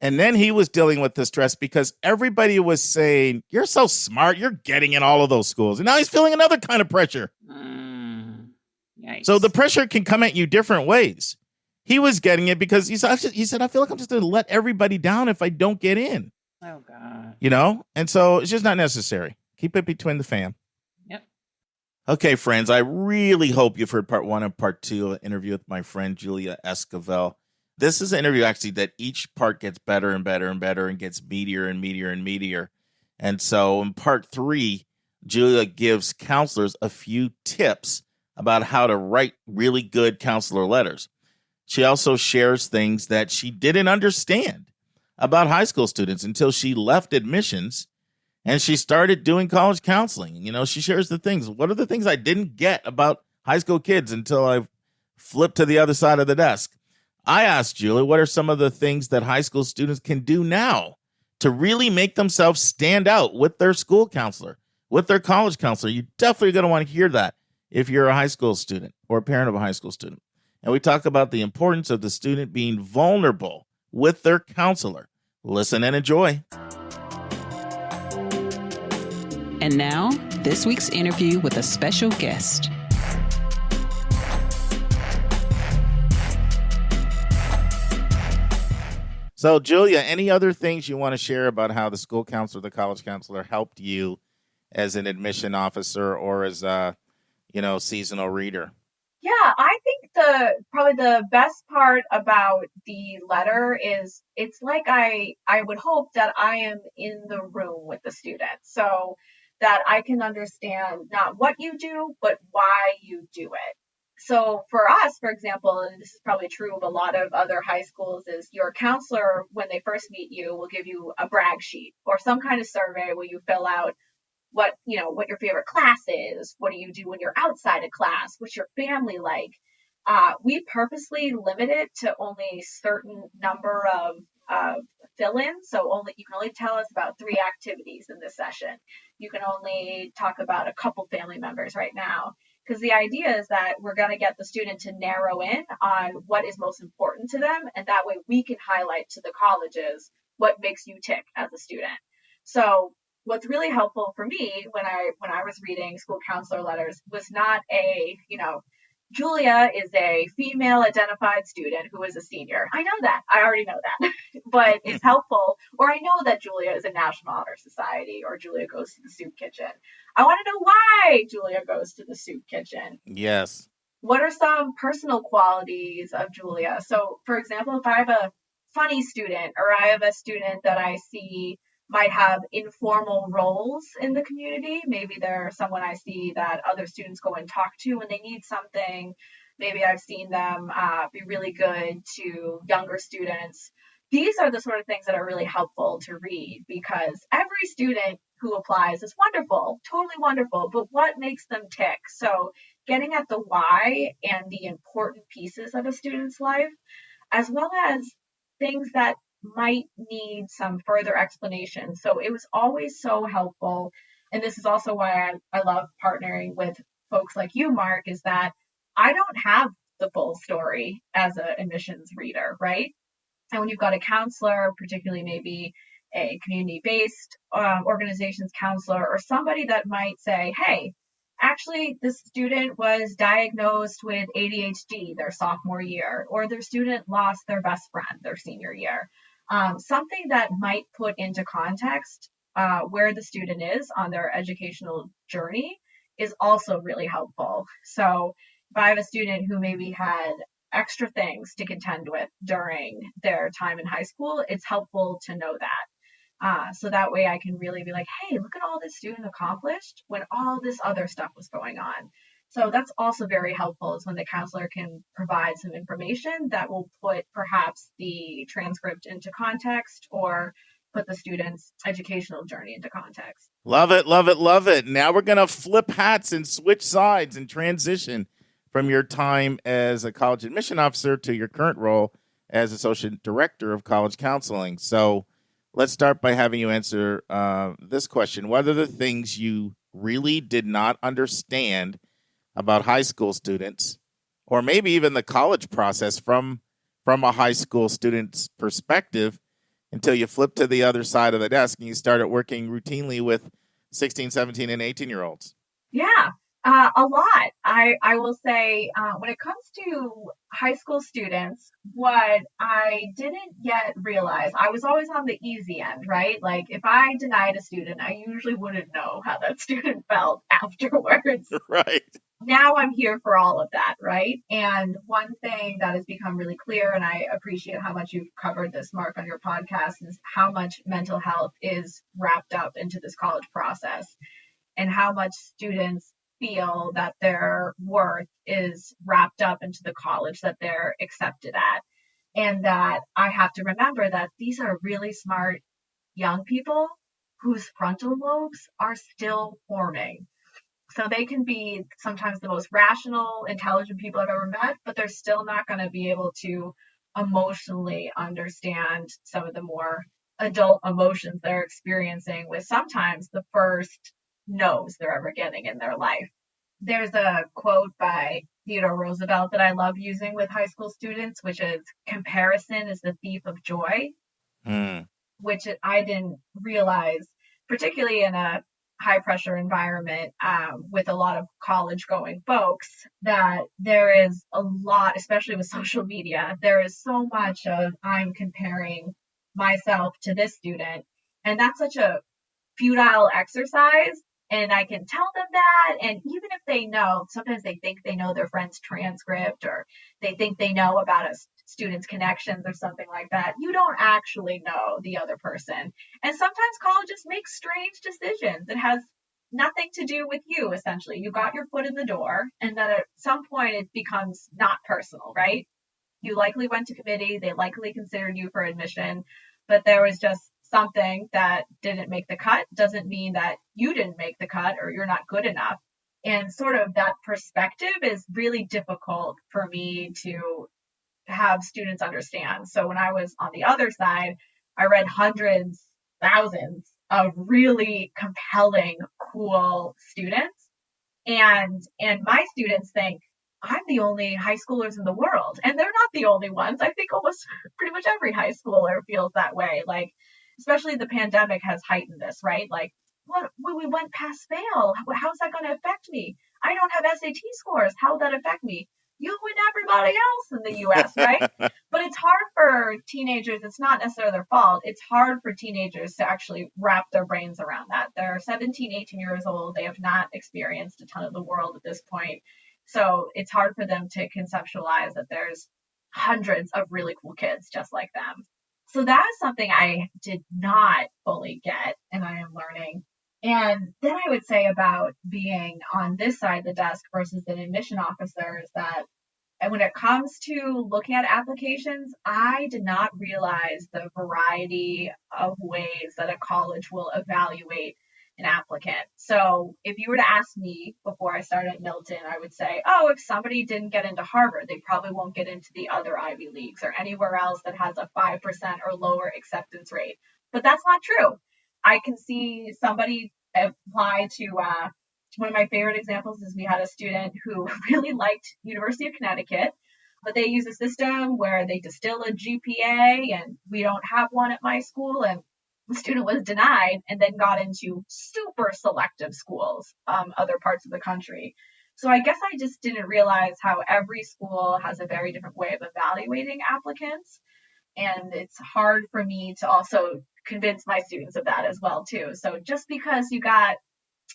And then he was dealing with the stress because everybody was saying, you're so smart, you're getting in all of those schools. And now he's feeling another kind of pressure. Yikes. So the pressure can come at you different ways. He was getting it because he said, I feel like I'm just going to let everybody down if I don't get in. Oh, God. And so it's just not necessary. Keep it between the fam. Yep. Okay, friends, I really hope you've heard part 1 and part 2 of an interview with my friend Julia Esquivel. This is an interview, actually, that each part gets better and better and better and gets meatier and meatier and meatier. And so in part 3, Julia gives counselors a few tips about how to write really good counselor letters. She also shares things that she didn't understand about high school students until she left admissions and she started doing college counseling. She shares the things. What are the things I didn't get about high school kids until I flipped to the other side of the desk? I asked Julia, what are some of the things that high school students can do now to really make themselves stand out with their school counselor, with their college counselor? You're definitely going to want to hear that if you're a high school student or a parent of a high school student. And we talk about the importance of the student being vulnerable with their counselor. Listen and enjoy. And now, this week's interview with a special guest. So, Julia, any other things you want to share about how the school counselor, the college counselor helped you as an admission officer or as a, seasonal reader? Yeah, I think probably the best part about the letter is it's like I would hope that I am in the room with the student so that I can understand not what you do, but why you do it. So for us, for example, and this is probably true of a lot of other high schools, is your counselor, when they first meet you, will give you a brag sheet or some kind of survey where you fill out what your favorite class is. What do you do when you're outside of class? What's your family like? We purposely limit it to only a certain number of fill-ins. So you can only tell us about 3 activities in this session. You can only talk about a couple family members right now. Because the idea is that we're going to get the student to narrow in on what is most important to them. And that way we can highlight to the colleges what makes you tick as a student. So what's really helpful for me when I was reading school counselor letters was not Julia is a female identified student who is a senior. I know that. I already know that. But it's helpful. Or I know that Julia is a National Honor Society or Julia goes to the soup kitchen. I want to know why Julia goes to the soup kitchen. Yes. What are some personal qualities of Julia? So, for example, if I have a funny student or I have a student that I see might have informal roles in the community. Maybe they're someone I see that other students go and talk to when they need something. Maybe I've seen them be really good to younger students. These are the sort of things that are really helpful to read because every student who applies is wonderful, totally wonderful, but what makes them tick? So getting at the why and the important pieces of a student's life, as well as things that might need some further explanation. So it was always so helpful. And this is also why I love partnering with folks like you, Mark, is that I don't have the full story as an admissions reader, right? And when you've got a counselor, particularly maybe a community-based organization's counselor, or somebody that might say, hey, actually, this student was diagnosed with ADHD their sophomore year, or their student lost their best friend their senior year. Something that might put into context where the student is on their educational journey is also really helpful. So if I have a student who maybe had extra things to contend with during their time in high school, it's helpful to know that. So that way I can really be like, hey, look at all this student accomplished when all this other stuff was going on. So that's also very helpful, is when the counselor can provide some information that will put perhaps the transcript into context, or put the student's educational journey into context. Love it, love it, love it. Now we're going to flip hats and switch sides and transition from your time as a college admission officer to your current role as Associate Director of College Counseling. So let's start by having you answer this question. What are the things you really did not understand about high school students, or maybe even the college process from a high school student's perspective, until you flipped to the other side of the desk and you started working routinely with 16, 17, and 18-year-olds? Yeah, a lot. I will say, when it comes to high school students, what I didn't yet realize, I was always on the easy end, right? Like if I denied a student, I usually wouldn't know how that student felt afterwards. Right. Now I'm here for all of that, right? And one thing that has become really clear, and I appreciate how much you've covered this, Mark, on your podcast, is how much mental health is wrapped up into this college process, and how much students feel that their worth is wrapped up into the college that they're accepted at. And that I have to remember that these are really smart young people whose frontal lobes are still forming. So they can be sometimes the most rational, intelligent people I've ever met, but they're still not going to be able to emotionally understand some of the more adult emotions they're experiencing with sometimes the first no's they're ever getting in their life. There's a quote by Theodore Roosevelt that I love using with high school students, which is, comparison is the thief of joy, which I didn't realize, particularly in a high pressure environment with a lot of college going folks, that there is a lot, especially with social media, there is so much of I'm comparing myself to this student. And that's such a futile exercise. And I can tell them that. And even if they know, sometimes they think they know their friend's transcript, or they think they know about a student's connections or something like that. You don't actually know the other person. And sometimes colleges make strange decisions. It has nothing to do with you, essentially. You got your foot in the door, and then at some point it becomes not personal, right? You likely went to committee. They likely considered you for admission, but there was just something that didn't make the cut. Doesn't mean that you didn't make the cut or you're not good enough. And sort of that perspective is really difficult for me to have students understand. So when I was on the other side, I read hundreds, thousands of really compelling, cool students. And my students think I'm the only high schoolers in the world. And they're not the only ones. I think almost pretty much every high schooler feels that way. Like, especially the pandemic has heightened this, right? Like, what, we went past fail. How's that going to affect me? I don't have SAT scores. How would that affect me? You and everybody else in the US, right? But it's hard for teenagers. It's not necessarily their fault. It's hard for teenagers to actually wrap their brains around that. They're 17, 18 years old. They have not experienced a ton of the world at this point. So it's hard for them to conceptualize that there's hundreds of really cool kids just like them. So that is something I did not fully get, and I am learning. And then I would say about being on this side of the desk versus an admission officer is that when it comes to looking at applications, I did not realize the variety of ways that a college will evaluate an applicant. So if you were to ask me before I started at Milton, I would say, oh, if somebody didn't get into Harvard, they probably won't get into the other Ivy Leagues or anywhere else that has a 5% or lower acceptance rate. But that's not true. I can see somebody apply to one of my favorite examples is we had a student who really liked University of Connecticut, But they use a system where they distill a GPA, and we don't have one at my school. And the student was denied and then got into super selective schools, other parts of the country. So I guess I just didn't realize how every school has a very different way of evaluating applicants. And it's hard for me to also convince my students of that as well, too. So just because you got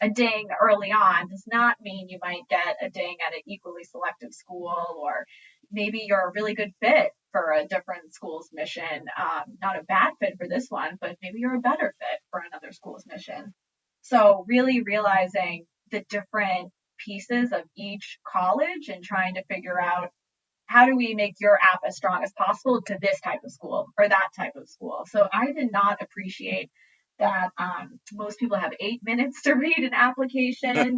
a ding early on does not mean you might get a ding at an equally selective school, or maybe you're a really good fit for a different school's mission. Not a bad fit for this one, but maybe you're a better fit for another school's mission. So really realizing the different pieces of each college and trying to figure out, how do we make your app as strong as possible to this type of school or that type of school? So I did not appreciate that most people have 8 minutes to read an application,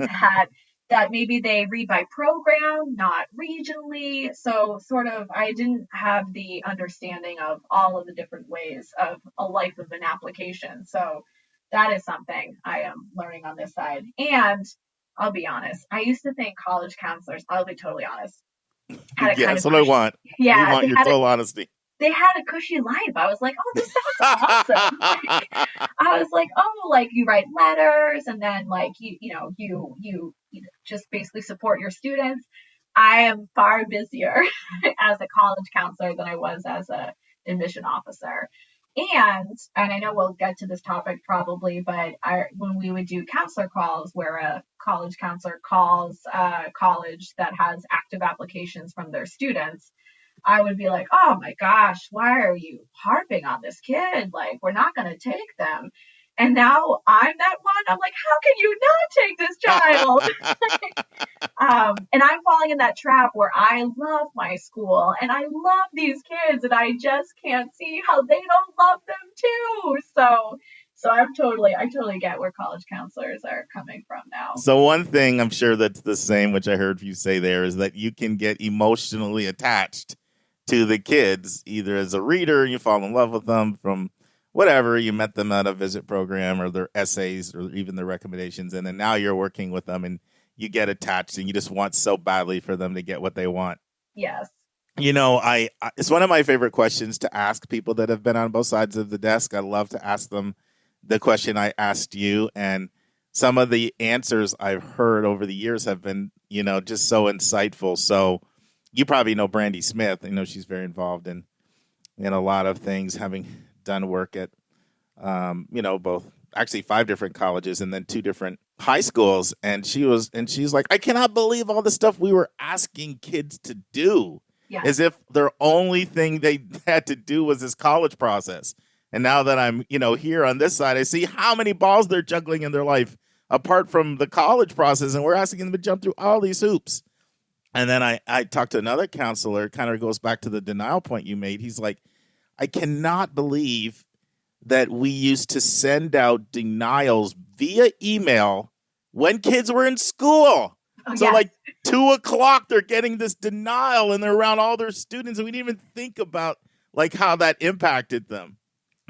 that maybe they read by program, not regionally. So sort of, I didn't have the understanding of all of the different ways of a life of an application. So that is something I am learning on this side. And I'll be honest, I used to think college counselors, I'll be totally honest, had a Yeah, kind that's of what I cushy, want. yeah, We want your total honesty. they had a cushy life. I was like, oh, this sounds awesome. I was like, oh, like you write letters, and then like you just basically support your students. I am far busier as a college counselor than I was as a admission officer. And I know we'll get to this topic probably, but when we would do counselor calls, where a college counselor calls a college that has active applications from their students, I would be like, oh my gosh, why are you harping on this kid? Like, we're not going to take them. And now I'm that one. I'm like, how can you not take this child? And I'm falling in that trap where I love my school and I love these kids, and I just can't see how they don't love them too. So I totally get where college counselors are coming from now. So one thing I'm sure that's the same, which I heard you say there, is that you can get emotionally attached to the kids, either as a reader, you fall in love with them from whatever, you met them at a visit program or their essays or even their recommendations, and then now you're working with them and you get attached and you just want so badly for them to get what they want. Yes. You know, I it's one of my favorite questions to ask people that have been on both sides of the desk. I love to ask them the question I asked you, and some of the answers I've heard over the years have been, just so insightful. So you probably know Brandy Smith. She's very involved in a lot of things, having done work at, both actually 5 different colleges and then 2 different high schools. And she's like, I cannot believe all the stuff we were asking kids to do, as if their only thing they had to do was this college process. And now that I'm, here on this side, I see how many balls they're juggling in their life apart from the college process. And we're asking them to jump through all these hoops. And then I talked to another counselor, kind of goes back to the denial point you made. He's like, I cannot believe that we used to send out denials via email when kids were in school. Oh, so yes. like 2:00, they're getting this denial and they're around all their students. And we didn't even think about like how that impacted them.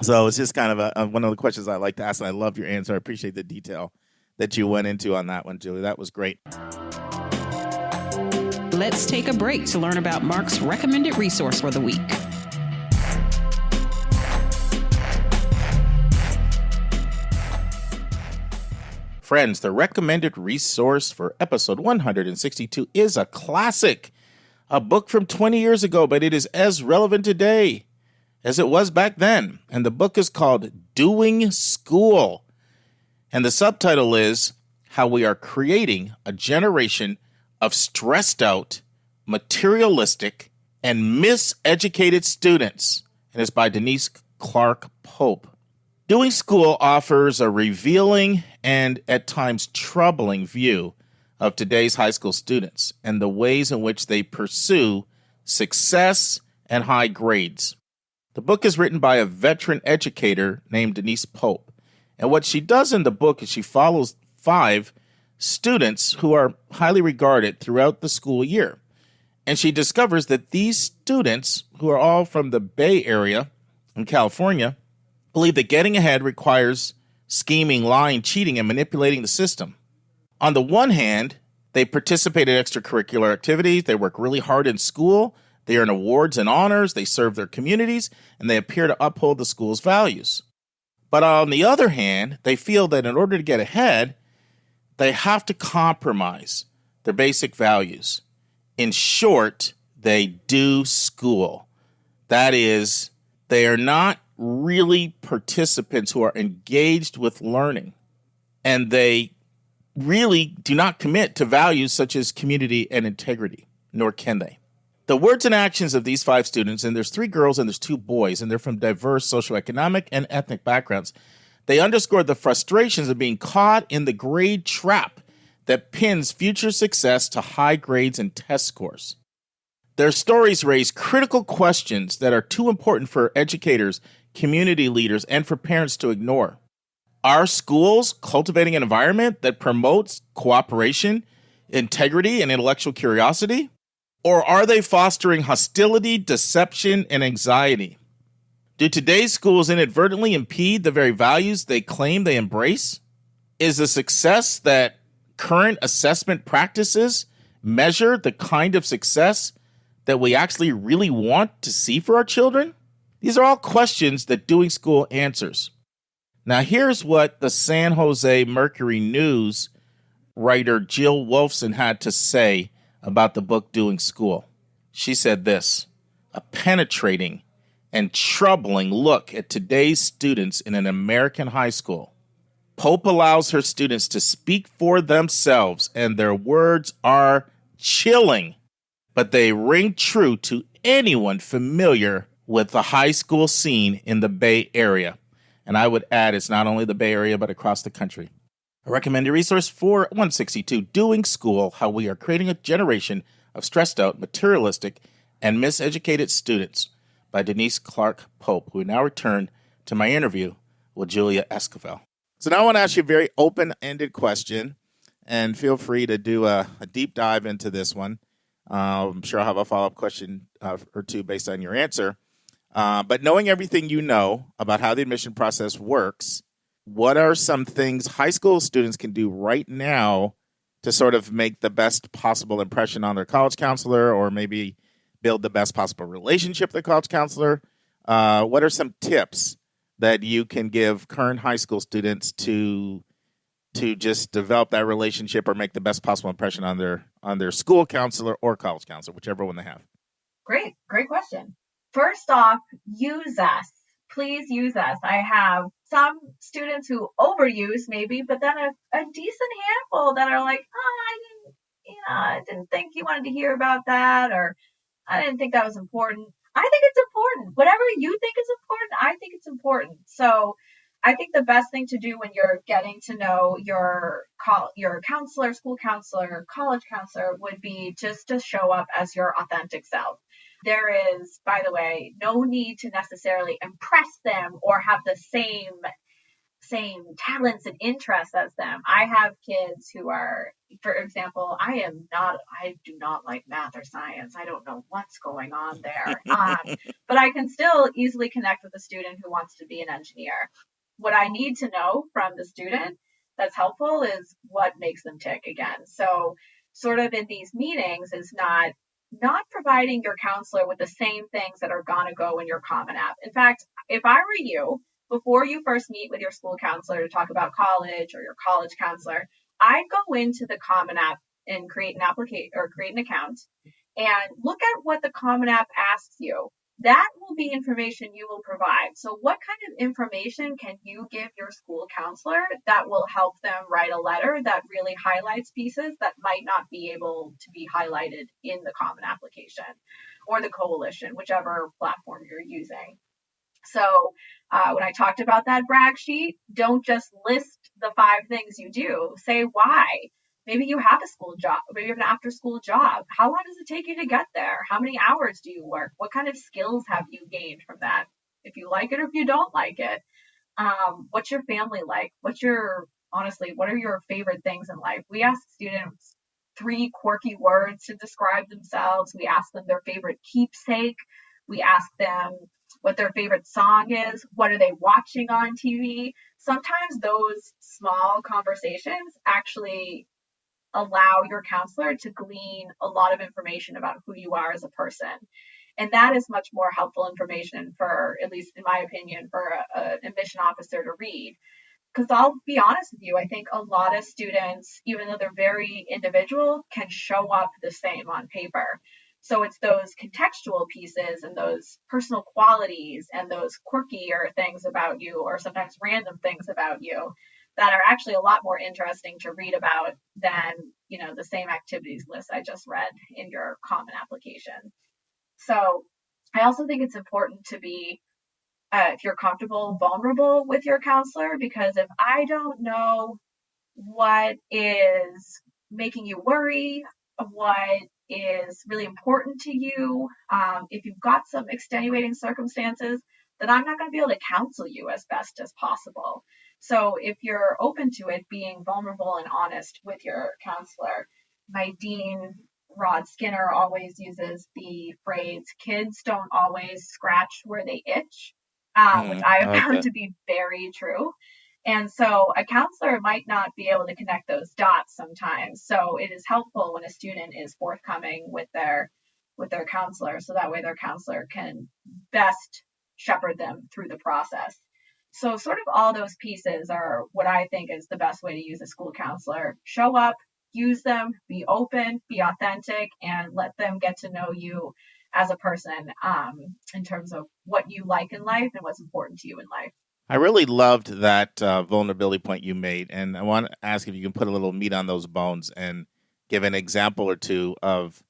So it's just kind of one of the questions I like to ask. And I love your answer. I appreciate the detail that you went into on that one, Julie. That was great. Let's take a break to learn about Mark's recommended resource for the week. Friends, the recommended resource for episode 162 is a classic, a book from 20 years ago, but it is as relevant today as it was back then. And the book is called Doing School. And the subtitle is How We Are Creating a Generation of Stressed Out, Materialistic, and Miseducated Students. And it's by Denise Clark Pope. Doing School offers a revealing and at times troubling view of today's high school students and the ways in which they pursue success and high grades. The book is written by a veteran educator named Denise Pope. And what she does in the book is she follows 5 students who are highly regarded throughout the school year. And she discovers that these students, who are all from the Bay Area in California, believe that getting ahead requires scheming, lying, cheating, and manipulating the system. On the one hand, they participate in extracurricular activities, they work really hard in school, They earn awards and honors, they serve their communities, and they appear to uphold the school's values. But on the other hand, they feel that in order to get ahead, they have to compromise their basic values. In short, they do school. That is, they are not really participants who are engaged with learning, and they really do not commit to values such as community and integrity, nor can they. The words and actions of these 5 students, and there's 3 girls and there's 2 boys, and they're from diverse socioeconomic and ethnic backgrounds, they underscore the frustrations of being caught in the grade trap that pins future success to high grades and test scores. Their stories raise critical questions that are too important for educators, community leaders, and for parents to ignore. Are schools cultivating an environment that promotes cooperation, integrity, and intellectual curiosity? Or are they fostering hostility, deception, and anxiety? Do today's schools inadvertently impede the very values they claim they embrace? Is the success that current assessment practices measure the kind of success that we actually really want to see for our children? These are all questions that Doing School answers. Now, here's what the San Jose Mercury News writer Jill Wolfson had to say about the book Doing School. She said this: a penetrating and troubling look at today's students in an American high school. Pope allows her students to speak for themselves, and their words are chilling, but they ring true to anyone familiar with the high school scene in the Bay Area. And I would add, it's not only the Bay Area, but across the country. I recommend a resource for 162, Doing School, How We Are Creating a Generation of Stressed Out, Materialistic, and Miseducated Students, by Denise Clark Pope. We now return to my interview with Julia Esquivel. So now I want to ask you a very open-ended question, and feel free to do a deep dive into this one. I'm sure I'll have a follow-up question or two based on your answer. But knowing everything you know about how the admission process works, what are some things high school students can do right now to sort of make the best possible impression on their college counselor, or maybe build the best possible relationship with the college counselor? What are some tips that you can give current high school students to just develop that relationship or make the best possible impression on their school counselor or college counselor, whichever one they have? Great question. First off, use us. Please use us. I have some students who overuse maybe, but then a decent handful that are like, I didn't think you wanted to hear about that, or I didn't think that was important. I think it's important. Whatever you think is important, I think it's important. So I think the best thing to do when you're getting to know your counselor, school counselor, college counselor would be just to show up as your authentic self. There is, by the way, no need to necessarily impress them or have the same talents and interests as them. I have kids who are, for example, I do not like math or science. I don't know what's going on there. But I can still easily connect with a student who wants to be an engineer. What I need to know from the student that's helpful is what makes them tick again. So sort of in these meetings is not providing your counselor with the same things that are going to go in your Common App. In fact, if I were you, before you first meet with your school counselor to talk about college or your college counselor, I'd go into the Common App and create an application or create an account and look at what the Common App asks you. That will be information you will provide. So what kind of information can you give your school counselor that will help them write a letter that really highlights pieces that might not be able to be highlighted in the Common Application or the Coalition, whichever platform you're using? So when I talked about that brag sheet, don't just list the 5 things you do. Say why. Maybe you have a school job, maybe you have an after-school job. How long does it take you to get there? How many hours do you work? What kind of skills have you gained from that? If you like it or if you don't like it. What's your family like? What are your favorite things in life? We ask students 3 quirky words to describe themselves. We ask them their favorite keepsake. We ask them what their favorite song is. What are they watching on TV? Sometimes those small conversations actually allow your counselor to glean a lot of information about who you are as a person. And that is much more helpful information for, at least in my opinion, for an admission officer to read. Because I'll be honest with you, I think a lot of students, even though they're very individual, can show up the same on paper. So it's those contextual pieces and those personal qualities and those quirkier things about you, or sometimes random things about you, that are actually a lot more interesting to read about than, the same activities list I just read in your common application. So I also think it's important to be, if you're comfortable, vulnerable with your counselor, because if I don't know what is making you worry, what is really important to you, if you've got some extenuating circumstances, then I'm not going to be able to counsel you as best as possible. So if you're open to it, being vulnerable and honest with your counselor. My dean, Rod Skinner, always uses the phrase, kids don't always scratch where they itch, which I have found to be very true. And so a counselor might not be able to connect those dots sometimes. So it is helpful when a student is forthcoming with their counselor, so that way their counselor can best shepherd them through the process. So sort of all those pieces are what I think is the best way to use a school counselor. Show up, use them, be open, be authentic, and let them get to know you as a person, in terms of what you like in life and what's important to you in life. I really loved that vulnerability point you made, and I want to ask if you can put a little meat on those bones and give an example or two of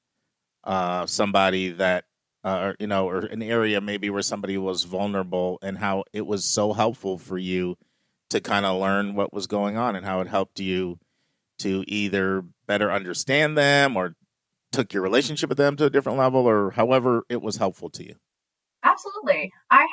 somebody that, or an area maybe where somebody was vulnerable and how it was so helpful for you to kind of learn what was going on and how it helped you to either better understand them or took your relationship with them to a different level, or however it was helpful to you. Absolutely. I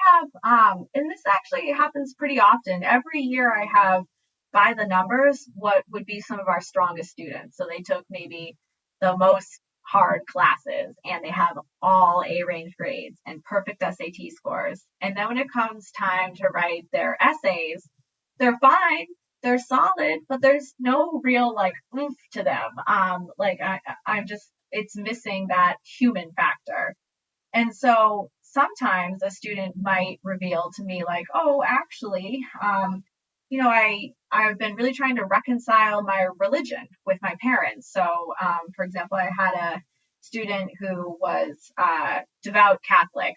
have, and this actually happens pretty often. Every year I have, by the numbers, what would be some of our strongest students. So they took maybe the most hard classes and they have all A range grades and perfect SAT scores. And then when it comes time to write their essays, they're fine, they're solid, but there's no real oomph to them. I'm just, it's missing that human factor. And so sometimes a student might reveal to me oh, actually, I've been really trying to reconcile my religion with my parents. So, for example, I had a student who was devout Catholic,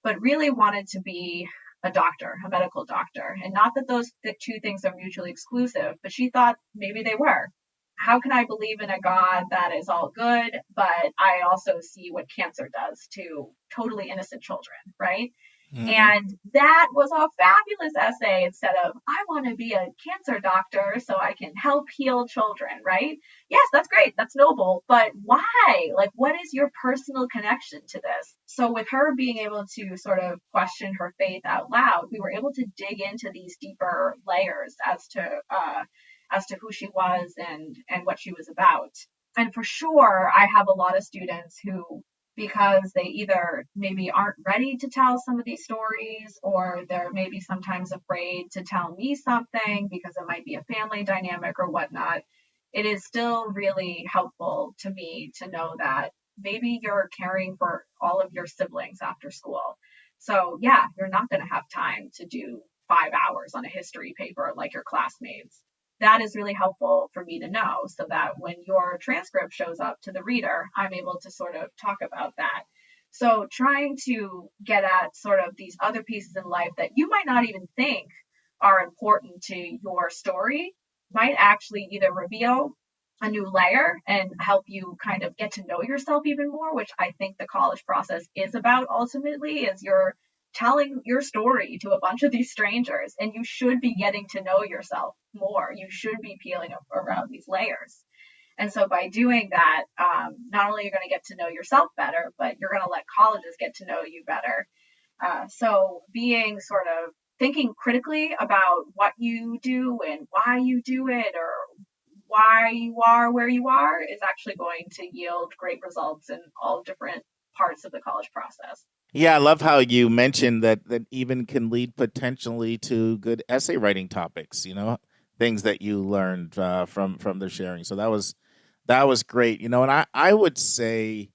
but really wanted to be a doctor, a medical doctor. And not that the two things are mutually exclusive, but she thought maybe they were. How can I believe in a God that is all good, but I also see what cancer does to totally innocent children, right? Mm-hmm. And that was a fabulous essay. Instead of, I want to be a cancer doctor so I can help heal children, right? Yes, that's great. That's noble. But why? What is your personal connection to this? So with her being able to sort of question her faith out loud, we were able to dig into these deeper layers as to who she was and what she was about. And for sure, I have a lot of students who, because they either maybe aren't ready to tell some of these stories, or they're maybe sometimes afraid to tell me something because it might be a family dynamic or whatnot, it is still really helpful to me to know that maybe you're caring for all of your siblings after school. So yeah, you're not going to have time to do 5 hours on a history paper like your classmates. That is really helpful for me to know, so that when your transcript shows up to the reader, I'm able to sort of talk about that. So trying to get at sort of these other pieces in life that you might not even think are important to your story might actually either reveal a new layer and help you kind of get to know yourself even more, which I think the college process is about ultimately, is you're telling your story to a bunch of these strangers, and you should be getting to know yourself more. You should be peeling up around these layers. And so by doing that, not only are you going to get to know yourself better, but you're going to let colleges get to know you better. So being sort of thinking critically about what you do and why you do it, or why you are where you are, is actually going to yield great results in all different parts of the college process. Yeah, I love how you mentioned that even can lead potentially to good essay writing topics, things that you learned from the sharing. So that was great. And I would say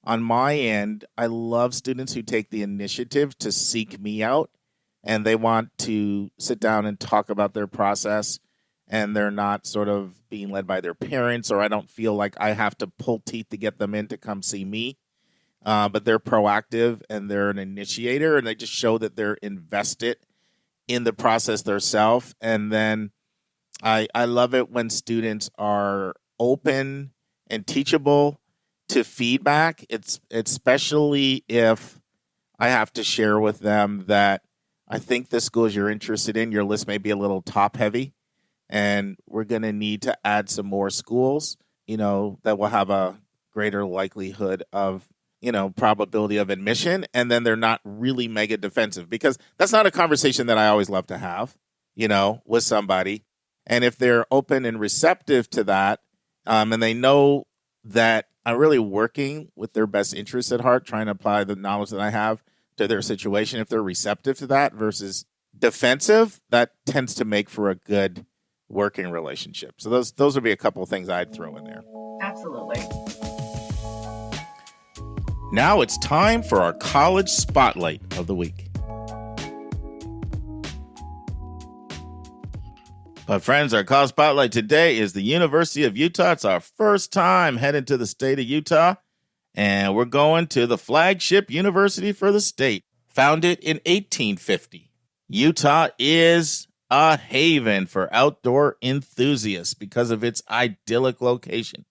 on my end, I love students who take the initiative to seek me out and they want to sit down and talk about their process, and they're not sort of being led by their parents, or I don't feel like I have to pull teeth to get them in to come see me. But they're proactive and they're an initiator, and they just show that they're invested in the process themselves. And then I love it when students are open and teachable to feedback. It's especially if I have to share with them that I think the schools you're interested in, your list may be a little top heavy, and we're going to need to add some more schools, that will have a greater likelihood of, probability of admission. And then they're not really mega defensive, because that's not a conversation that I always love to have, with somebody. And if they're open and receptive to that, and they know that I'm really working with their best interests at heart, trying to apply the knowledge that I have to their situation, if they're receptive to that versus defensive, that tends to make for a good working relationship. So those would be a couple of things I'd throw in there. Absolutely. Now it's time for our college spotlight of the week. But friends, our college spotlight today is the University of Utah. It's our first time heading to the state of Utah, and we're going to the flagship university for the state. Founded in 1850, Utah is a haven for outdoor enthusiasts because of its idyllic location.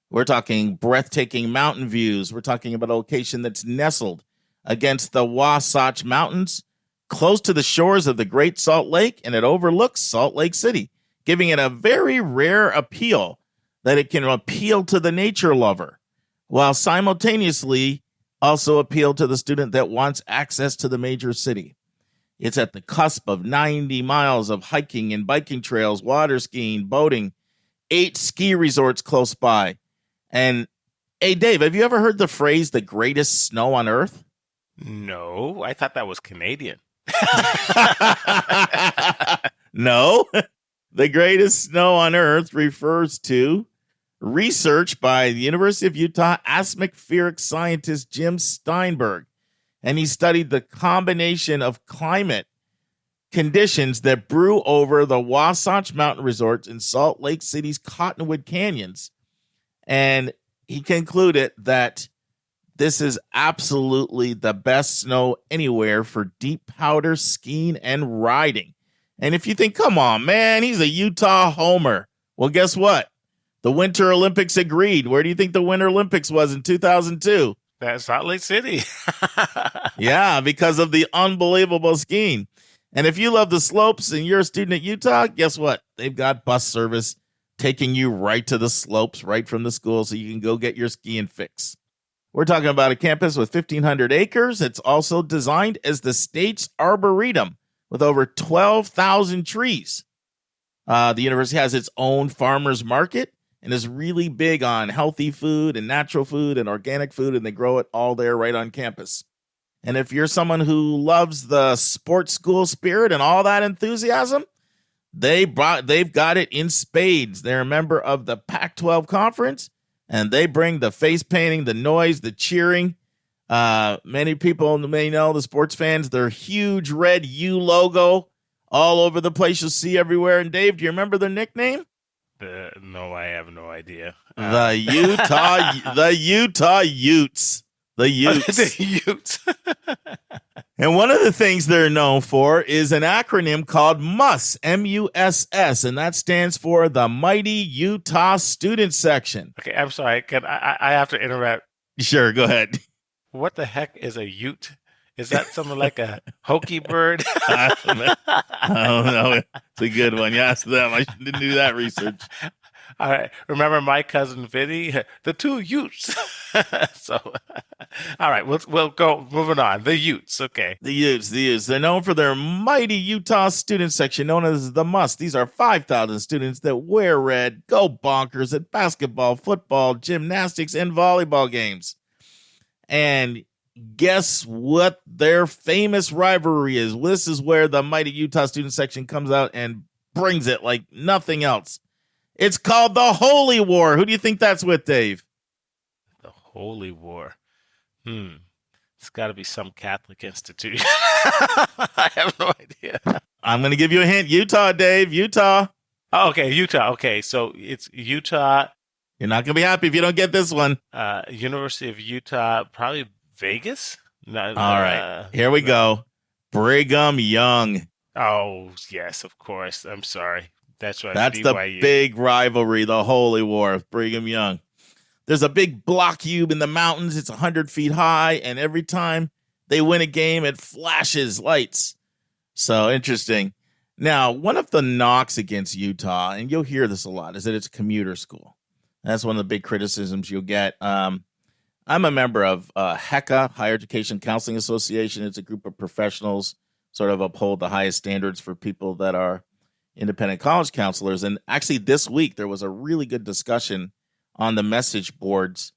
We're talking breathtaking mountain views. We're talking about a location that's nestled against the Wasatch Mountains, close to the shores of the Great Salt Lake, and it overlooks Salt Lake City, giving it a very rare appeal that it can appeal to the nature lover, while simultaneously also appeal to the student that wants access to the major city. It's at the cusp of 90 miles of hiking and biking trails, water skiing, boating, 8 ski resorts close by. And, hey, Dave, have you ever heard the phrase, the greatest snow on earth? No, I thought that was Canadian. No, the greatest snow on earth refers to research by the University of Utah atmospheric scientist Jim Steinberg. And he studied the combination of climate conditions that brew over the Wasatch Mountain resorts in Salt Lake City's Cottonwood Canyons. And he concluded that this is absolutely the best snow anywhere for deep powder skiing and riding. And if you think, come on, man, he's a Utah homer. Well, guess what? The Winter Olympics agreed. Where do you think the Winter Olympics was in 2002? That's Salt Lake City. Yeah, because of the unbelievable skiing. And if you love the slopes and you're a student at Utah, guess what? They've got bus service taking you right to the slopes, right from the school, so you can go get your skiing fix. We're talking about a campus with 1,500 acres. It's also designed as the state's arboretum with over 12,000 trees. The university has its own farmers market and is really big on healthy food and natural food and organic food, and they grow it all there right on campus. And if you're someone who loves the sports school spirit and all that enthusiasm, they've got it in spades. They're a member of the Pac-12 conference, and they bring the face painting, the noise, the cheering. Many people may know, the sports fans, their huge red U logo all over the place you'll see everywhere. And Dave, do you remember their nickname? No, I have no idea. The Utah Utes. The Utes. The Utes. And one of the things they're known for is an acronym called MUSS, M-U-S-S, and that stands for the Mighty Utah Student Section. Okay, I'm sorry. I have to interrupt. Sure, go ahead. What the heck is a Ute? Is that something like a hokey bird? I don't know. It's a good one. You asked them. I didn't do that research. All right. Remember my cousin Vinny? The two Utes. So, all right. We'll go moving on. The Utes. Okay. The Utes. They're known for their Mighty Utah Student Section, known as the MUSS. These are 5,000 students that wear red, go bonkers at basketball, football, gymnastics, and volleyball games. And guess what their famous rivalry is? This is where the Mighty Utah Student Section comes out and brings it like nothing else. It's called the Holy War. Who do you think that's with, Dave? The Holy War. It's got to be some Catholic institution. I have no idea. I'm going to give you a hint. Utah, Dave. Utah. Oh, okay, Utah. Okay, so it's Utah. You're not going to be happy if you don't get this one. University of Utah, probably Vegas? No, All right. Here we go. Brigham Young. Oh, yes, of course. I'm sorry. That's right. That's BYU. the big rivalry, the Holy War of Brigham Young. There's a big block cube in the mountains. It's 100 feet high, and every time they win a game, it flashes lights. So interesting. Now, one of the knocks against Utah, and you'll hear this a lot, is that it's a commuter school. That's one of the big criticisms you'll get. I'm a member of HECA, Higher Education Counseling Association. It's a group of professionals sort of uphold the highest standards for people that are independent college counselors. And actually this week, there was a really good discussion on the message boards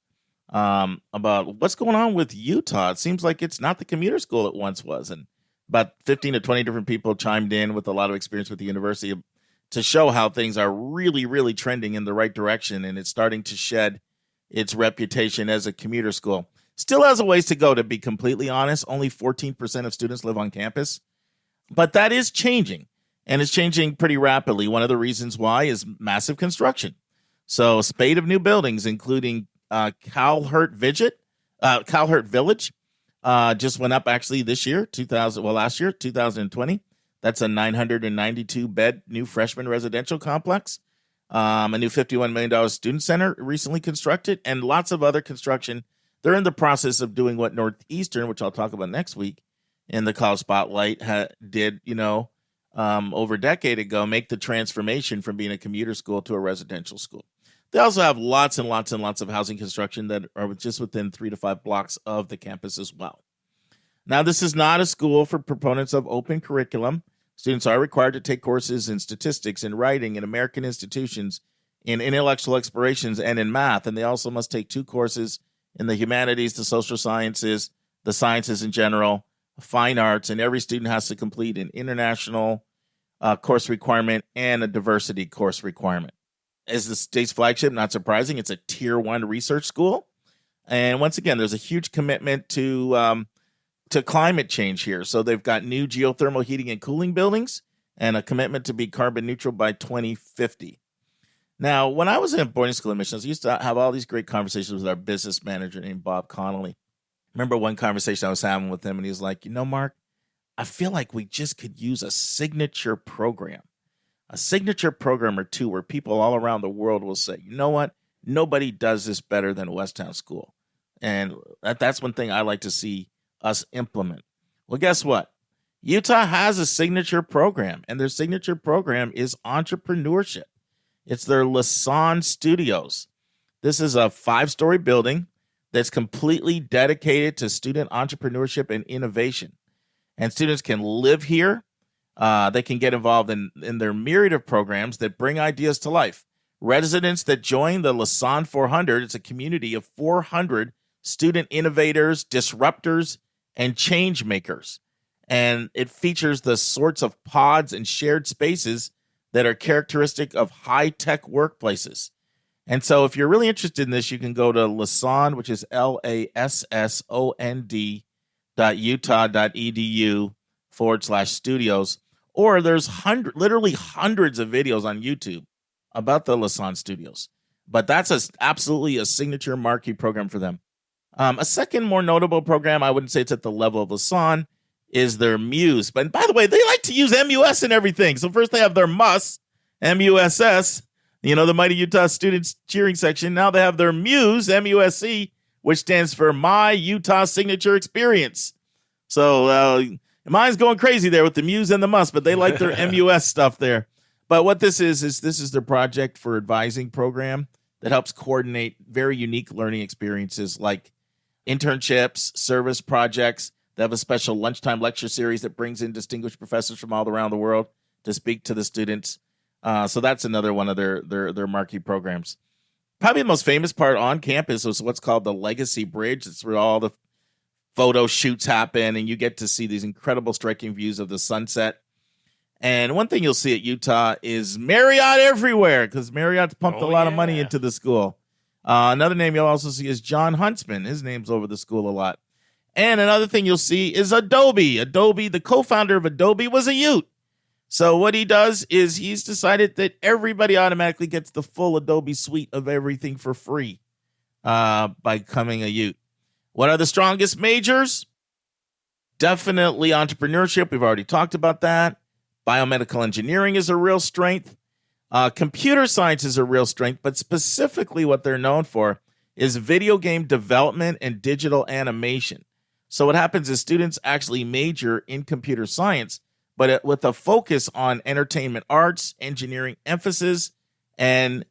about what's going on with Utah. It seems like it's not the commuter school it once was. And about 15 to 20 different people chimed in with a lot of experience with the university to show how things are really, really trending in the right direction. And it's starting to shed its reputation as a commuter school. Still has a ways to go, to be completely honest. Only 14% of students live on campus. But that is changing, and it's changing pretty rapidly. One of the reasons why is massive construction. So a spate of new buildings, including Calhert Village, just went up actually this year, last year, 2020. That's a 992-bed new freshman residential complex. A new $51 million student center recently constructed, and lots of other construction. They're in the process of doing what Northeastern, which I'll talk about next week, in the College Spotlight did, over a decade ago, make the transformation from being a commuter school to a residential school. They also have lots and lots and lots of housing construction that are just within 3 to 5 blocks of the campus as well. Now, this is not a school for proponents of open curriculum. Students are required to take courses in statistics, in writing, in American institutions, in intellectual explorations, and in math. And they also must take 2 courses in the humanities, the social sciences, the sciences in general, fine arts, and every student has to complete an international course requirement and a diversity course requirement. As the state's flagship, not surprising, it's a Tier 1 research school. And once again, there's a huge commitment to climate change here. So they've got new geothermal heating and cooling buildings and a commitment to be carbon neutral by 2050. Now, when I was in boarding school admissions, I used to have all these great conversations with our business manager named Bob Connolly. Remember one conversation I was having with him, and he was like, Mark, I feel like we just could use a signature program or two where people all around the world will say, you know what? Nobody does this better than Westtown School. And that's one thing I like to see us implement. Well, guess what? Utah has a signature program, and their signature program is entrepreneurship. It's their Lassonde Studios. This is a 5-story building that's completely dedicated to student entrepreneurship and innovation. And students can live here. They can get involved in their myriad of programs that bring ideas to life. Residents that join the Lassonde 400, it's a community of 400 student innovators, disruptors, and change makers. And it features the sorts of pods and shared spaces that are characteristic of high-tech workplaces. And so if you're really interested in this, you can go to Lassonde, which is lassond.utah.edu/studios. Or there's literally hundreds of videos on YouTube about the Lassonde Studios. But that's absolutely a signature marquee program for them. A second more notable program, I wouldn't say it's at the level of Lassonde, is their Muse. But by the way, they like to use MUS and everything. So first they have their MUS, MUSS, the Mighty Utah Students Cheering Section. Now they have their Muse, MUSC, which stands for My Utah Signature Experience. So mine's going crazy there with the Muse and the MUS, but they like their MUS stuff there. But what this is their project for advising program that helps coordinate very unique learning experiences like internships, service projects. They have a special lunchtime lecture series that brings in distinguished professors from all around the world to speak to the students. So that's another one of their marquee programs. Probably the most famous part on campus was what's called the Legacy Bridge. It's where all the photo shoots happen, and you get to see these incredible striking views of the sunset. And one thing you'll see at Utah is Marriott everywhere, because Marriott's pumped a lot of money into the school. Another name you'll also see is John Huntsman. His name's over the school a lot. And another thing you'll see is Adobe. Adobe, the co-founder of Adobe, was a Ute. So what he does is he's decided that everybody automatically gets the full Adobe suite of everything for free by becoming a Ute. What are the strongest majors? Definitely entrepreneurship. We've already talked about that. Biomedical engineering is a real strength. Computer science is a real strength, but specifically what they're known for is video game development and digital animation. So what happens is students actually major in computer science, but with a focus on entertainment arts, engineering emphasis, and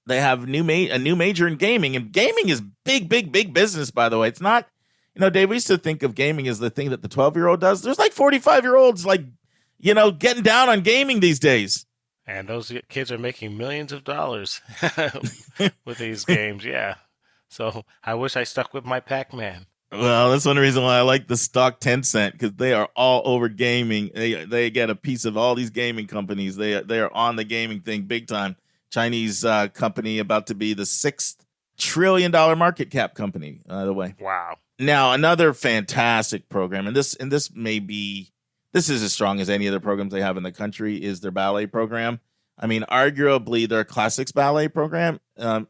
they have a new major in gaming. And gaming is big business, by the way. It's not, Dave, we used to think of gaming as the thing that the 12-year-old does. There's like 45-year-olds getting down on gaming these days. And those kids are making millions of dollars with these games, yeah. So I wish I stuck with my Pac-Man. Well, that's one reason why I like the stock Tencent, because they are all over gaming. They get a piece of all these gaming companies. They are on the gaming thing big time. Chinese company about to be the $6 trillion market cap company, by the way. Wow. Now, another fantastic program, and this is as strong as any other programs they have in the country, is their ballet program. I mean, arguably their classics ballet program,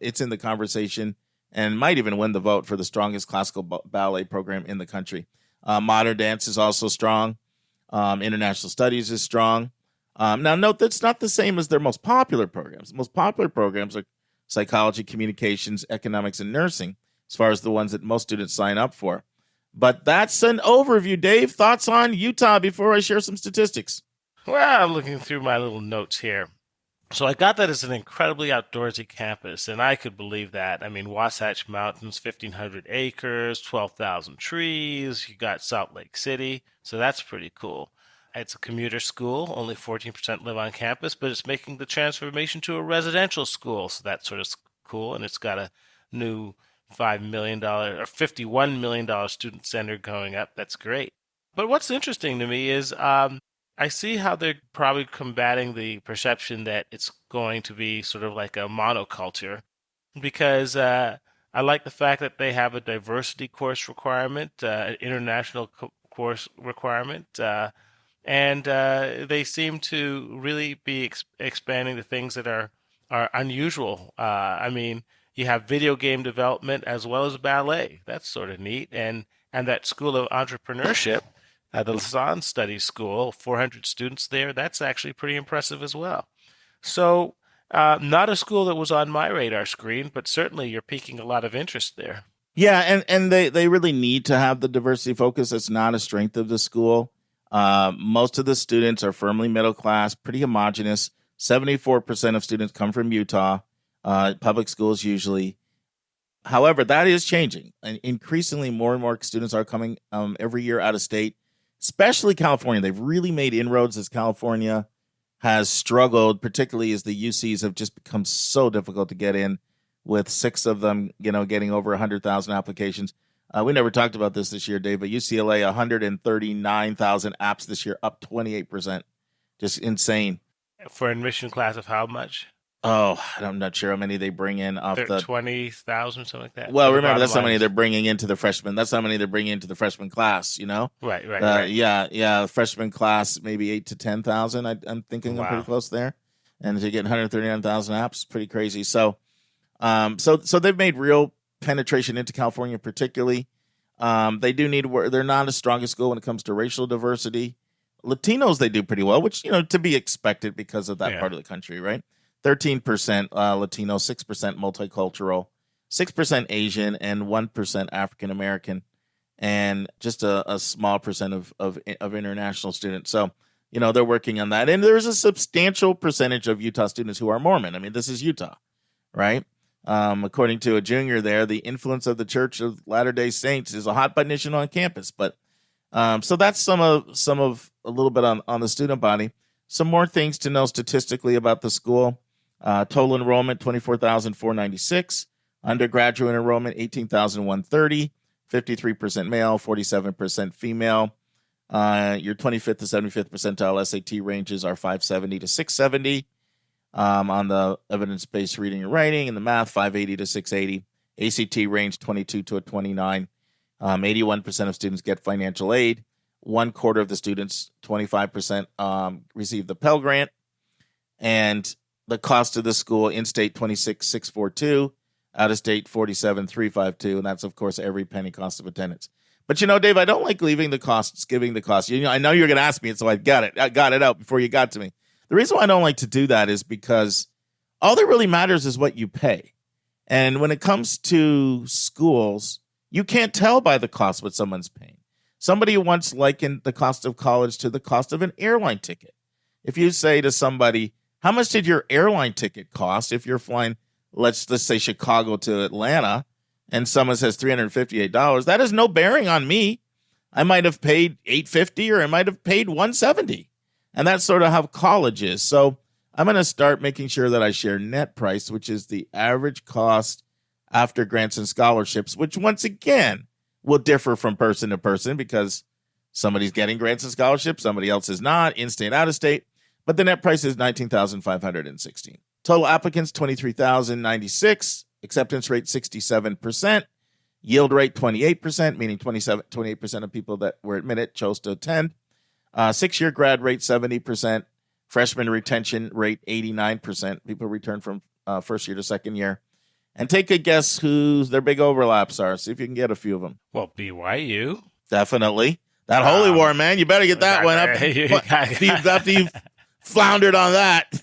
it's in the conversation and might even win the vote for the strongest classical ballet program in the country. Modern dance is also strong. International studies is strong. Now, note that's not the same as their most popular programs. The most popular programs are psychology, communications, economics, and nursing, as far as the ones that most students sign up for. But that's an overview, Dave. Thoughts on Utah before I share some statistics? Well, I'm looking through my little notes here. So I got that it's an incredibly outdoorsy campus, and I could believe that. I mean, Wasatch Mountains, 1,500 acres, 12,000 trees. You got Salt Lake City, so that's pretty cool. It's a commuter school. Only 14% live on campus, but it's making the transformation to a residential school, so that's sort of cool. And it's got a new $5 million or $51 million student center going up. That's great. But what's interesting to me is I see how they're probably combating the perception that it's going to be sort of like a monoculture, because I like the fact that they have a diversity course requirement, an international course requirement, and they seem to really be expanding the things that are unusual. I mean, you have video game development as well as ballet. That's sort of neat. And that School of Entrepreneurship, the Lausanne Studies School, 400 students there. That's actually pretty impressive as well. So not a school that was on my radar screen, but certainly you're piquing a lot of interest there. Yeah, and they really need to have the diversity focus. It's not a strength of the school. Most of the students are firmly middle class, pretty homogenous. 74% of students come from Utah, public schools usually. However, that is changing. And increasingly, more and more students are coming every year out of state, especially California. They've really made inroads as California has struggled, particularly as the UCs have just become so difficult to get in, with 6 of them, getting over 100,000 applications. We never talked about this year, Dave, but UCLA, 139,000 apps this year, up 28%. Just insane. For admission class of how much? Oh, I'm not sure how many they bring in off the 20,000, something like that. Well, remember, that's how many they're bringing into the freshman. That's how many they're bringing into the freshman class. Right. Yeah. Freshman class, maybe 8 to 10,000. I'm thinking I'm pretty close there. And to get 139,000 apps, pretty crazy. So they've made real penetration into California, particularly. They do need work. They're not a strongest school when it comes to racial diversity. Latinos, they do pretty well, which to be expected because of that part of the country, right? 13% Latino, 6% multicultural, 6% Asian, and 1% African American, and just a small percent of international students. So, they're working on that. And there's a substantial percentage of Utah students who are Mormon. I mean, this is Utah, right? According to a junior there, the influence of the Church of Latter-day Saints is a hot button issue on campus. But so that's some of a little bit on the student body. Some more things to know statistically about the school. Total enrollment, 24,496. Undergraduate enrollment, 18,130. 53% male, 47% female. Your 25th to 75th percentile SAT ranges are 570 to 670. On the evidence-based reading and writing, and the math, 580 to 680. ACT range 22 to a 29. 81% of students get financial aid. 1/4 of the students, 25%, receive the Pell Grant. And the cost of the school, in-state 26,642, out-of-state 47,352, and that's, of course, every penny cost of attendance. But, Dave, I don't like leaving the costs, giving the cost. I know you're going to ask me, and so I got it out before you got to me. The reason why I don't like to do that is because all that really matters is what you pay. And when it comes to schools, you can't tell by the cost what someone's paying. Somebody once likened the cost of college to the cost of an airline ticket. If you say to somebody, how much did your airline ticket cost if you're flying, let's say Chicago to Atlanta, and someone says $358, that has no bearing on me. I might have paid $850 or I might have paid $170. And that's sort of how college is. So I'm going to start making sure that I share net price, which is the average cost after grants and scholarships, which once again will differ from person to person because somebody's getting grants and scholarships, somebody else is not, in-state, out-of-state. But the net price is $19,516. Total applicants, 23,096. Acceptance rate, 67%. Yield rate, 28%, meaning 28% of people that were admitted chose to attend. 6-year grad rate, 70%. Freshman retention rate, 89%. People return from first year to second year. And take a guess who their big overlaps are. See if you can get a few of them. Well, BYU. Definitely. That Holy War, man. You better get that one up. After you've floundered on that.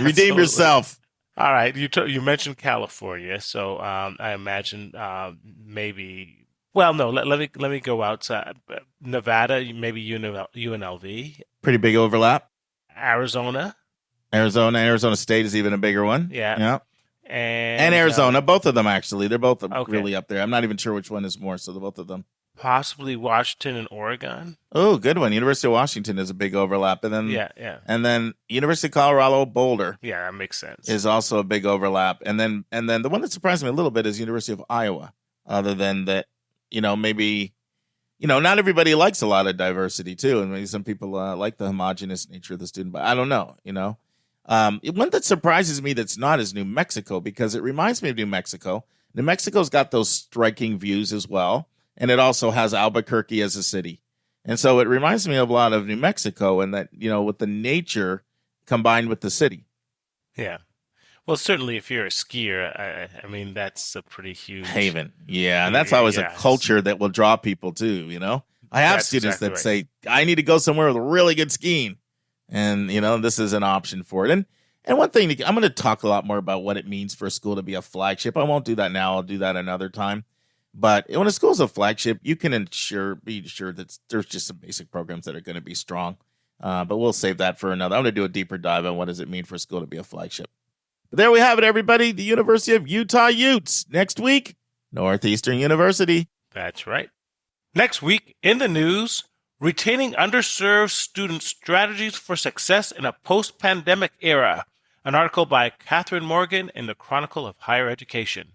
Redeem yourself. All right. You mentioned California. So I imagine maybe... Well, no, let me go outside. Nevada, maybe UNLV. Pretty big overlap. Arizona State is even a bigger one. Yeah. And Arizona, both of them actually. They're both really up there. I'm not even sure which one is more, so they're both of them. Possibly Washington and Oregon. Oh, good one. University of Washington is a big overlap. And then And then University of Colorado Boulder. Yeah, that makes sense. Is also a big overlap. And then the one that surprised me a little bit is University of Iowa. Other than that, maybe not everybody likes a lot of diversity too, and maybe some people like the homogenous nature of the student. But I don't know. One that surprises me that's not is New Mexico, because it reminds me of New Mexico. New Mexico's got those striking views as well, and it also has Albuquerque as a city. And so it reminds me of a lot of New Mexico, and that, with the nature combined with the city. Yeah. Well, certainly if you're a skier, I mean, that's a pretty huge... haven. Yeah, and that's always a culture that will draw people too, I have students that say, I need to go somewhere with really good skiing. And, this is an option for it. And one thing, I'm going to talk a lot more about what it means for a school to be a flagship. I won't do that now. I'll do that another time. But when a school's a flagship, you can be sure that there's just some basic programs that are going to be strong. But we'll save that for another. I'm going to do a deeper dive on what does it mean for a school to be a flagship. But there we have it, everybody. The University of Utah Utes. Next week, Northeastern University. That's right. Next week in the news, retaining underserved students, strategies for success in a post-pandemic era. An article by Catherine Morgan in the Chronicle of Higher Education.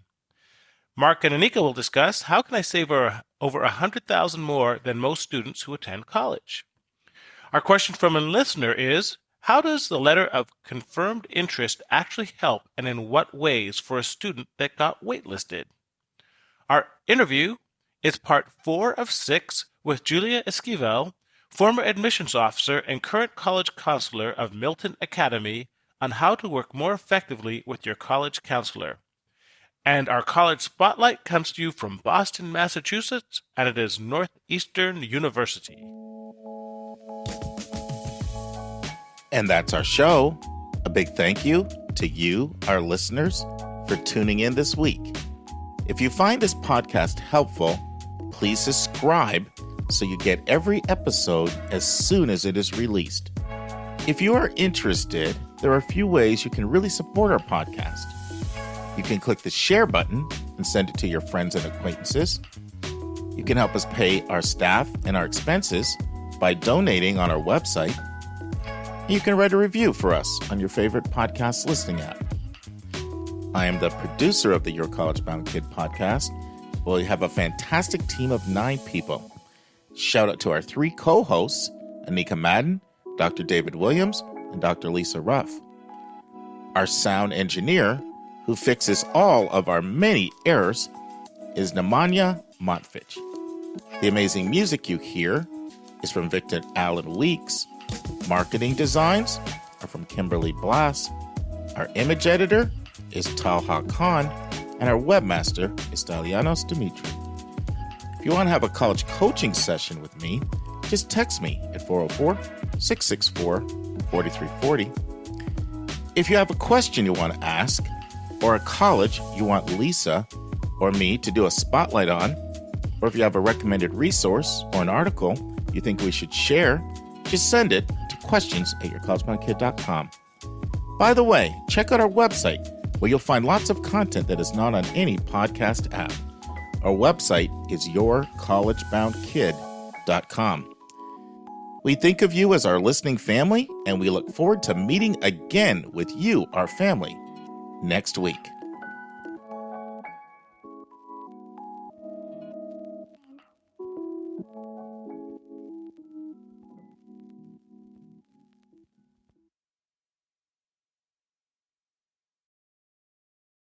Mark and Anika will discuss how can I save over $100,000 more than most students who attend college. Our question from a listener is, how does the letter of confirmed interest actually help, and in what ways for a student that got waitlisted? Our interview is part 4 of 6 with Julia Esquivel, former admissions officer and current college counselor of Milton Academy, on how to work more effectively with your college counselor. And our college spotlight comes to you from Boston, Massachusetts, and it is Northeastern University. And that's our show. A big thank you to you, our listeners, for tuning in this week. If you find this podcast helpful, please subscribe so you get every episode as soon as it is released. If you are interested, there are a few ways you can really support our podcast. You can click the share button and send it to your friends and acquaintances. You can help us pay our staff and our expenses by donating on our website. You can write a review for us on your favorite podcast listening app. I am the producer of the Your College Bound Kid podcast. We have a fantastic team of 9 people. Shout out to our 3 co-hosts, Anika Madden, Dr. David Williams, and Dr. Lisa Ruff. Our sound engineer, who fixes all of our many errors, is Nemanja Montfitch. The amazing music you hear is from Victor Allen Weeks. Marketing designs are from Kimberly Blass. Our image editor is Talha Khan, and our webmaster is Stalianos Dimitri. If you want to have a college coaching session with me, just text me at 404-664-4340. If you have a question you want to ask, or a college you want Lisa or me to do a spotlight on, or if you have a recommended resource or an article you think we should share, just send it to questions@yourcollegeboundkid.com. By the way, check out our website where you'll find lots of content that is not on any podcast app. Our website is yourcollegeboundkid.com. We think of you as our listening family, and we look forward to meeting again with you, our family, next week.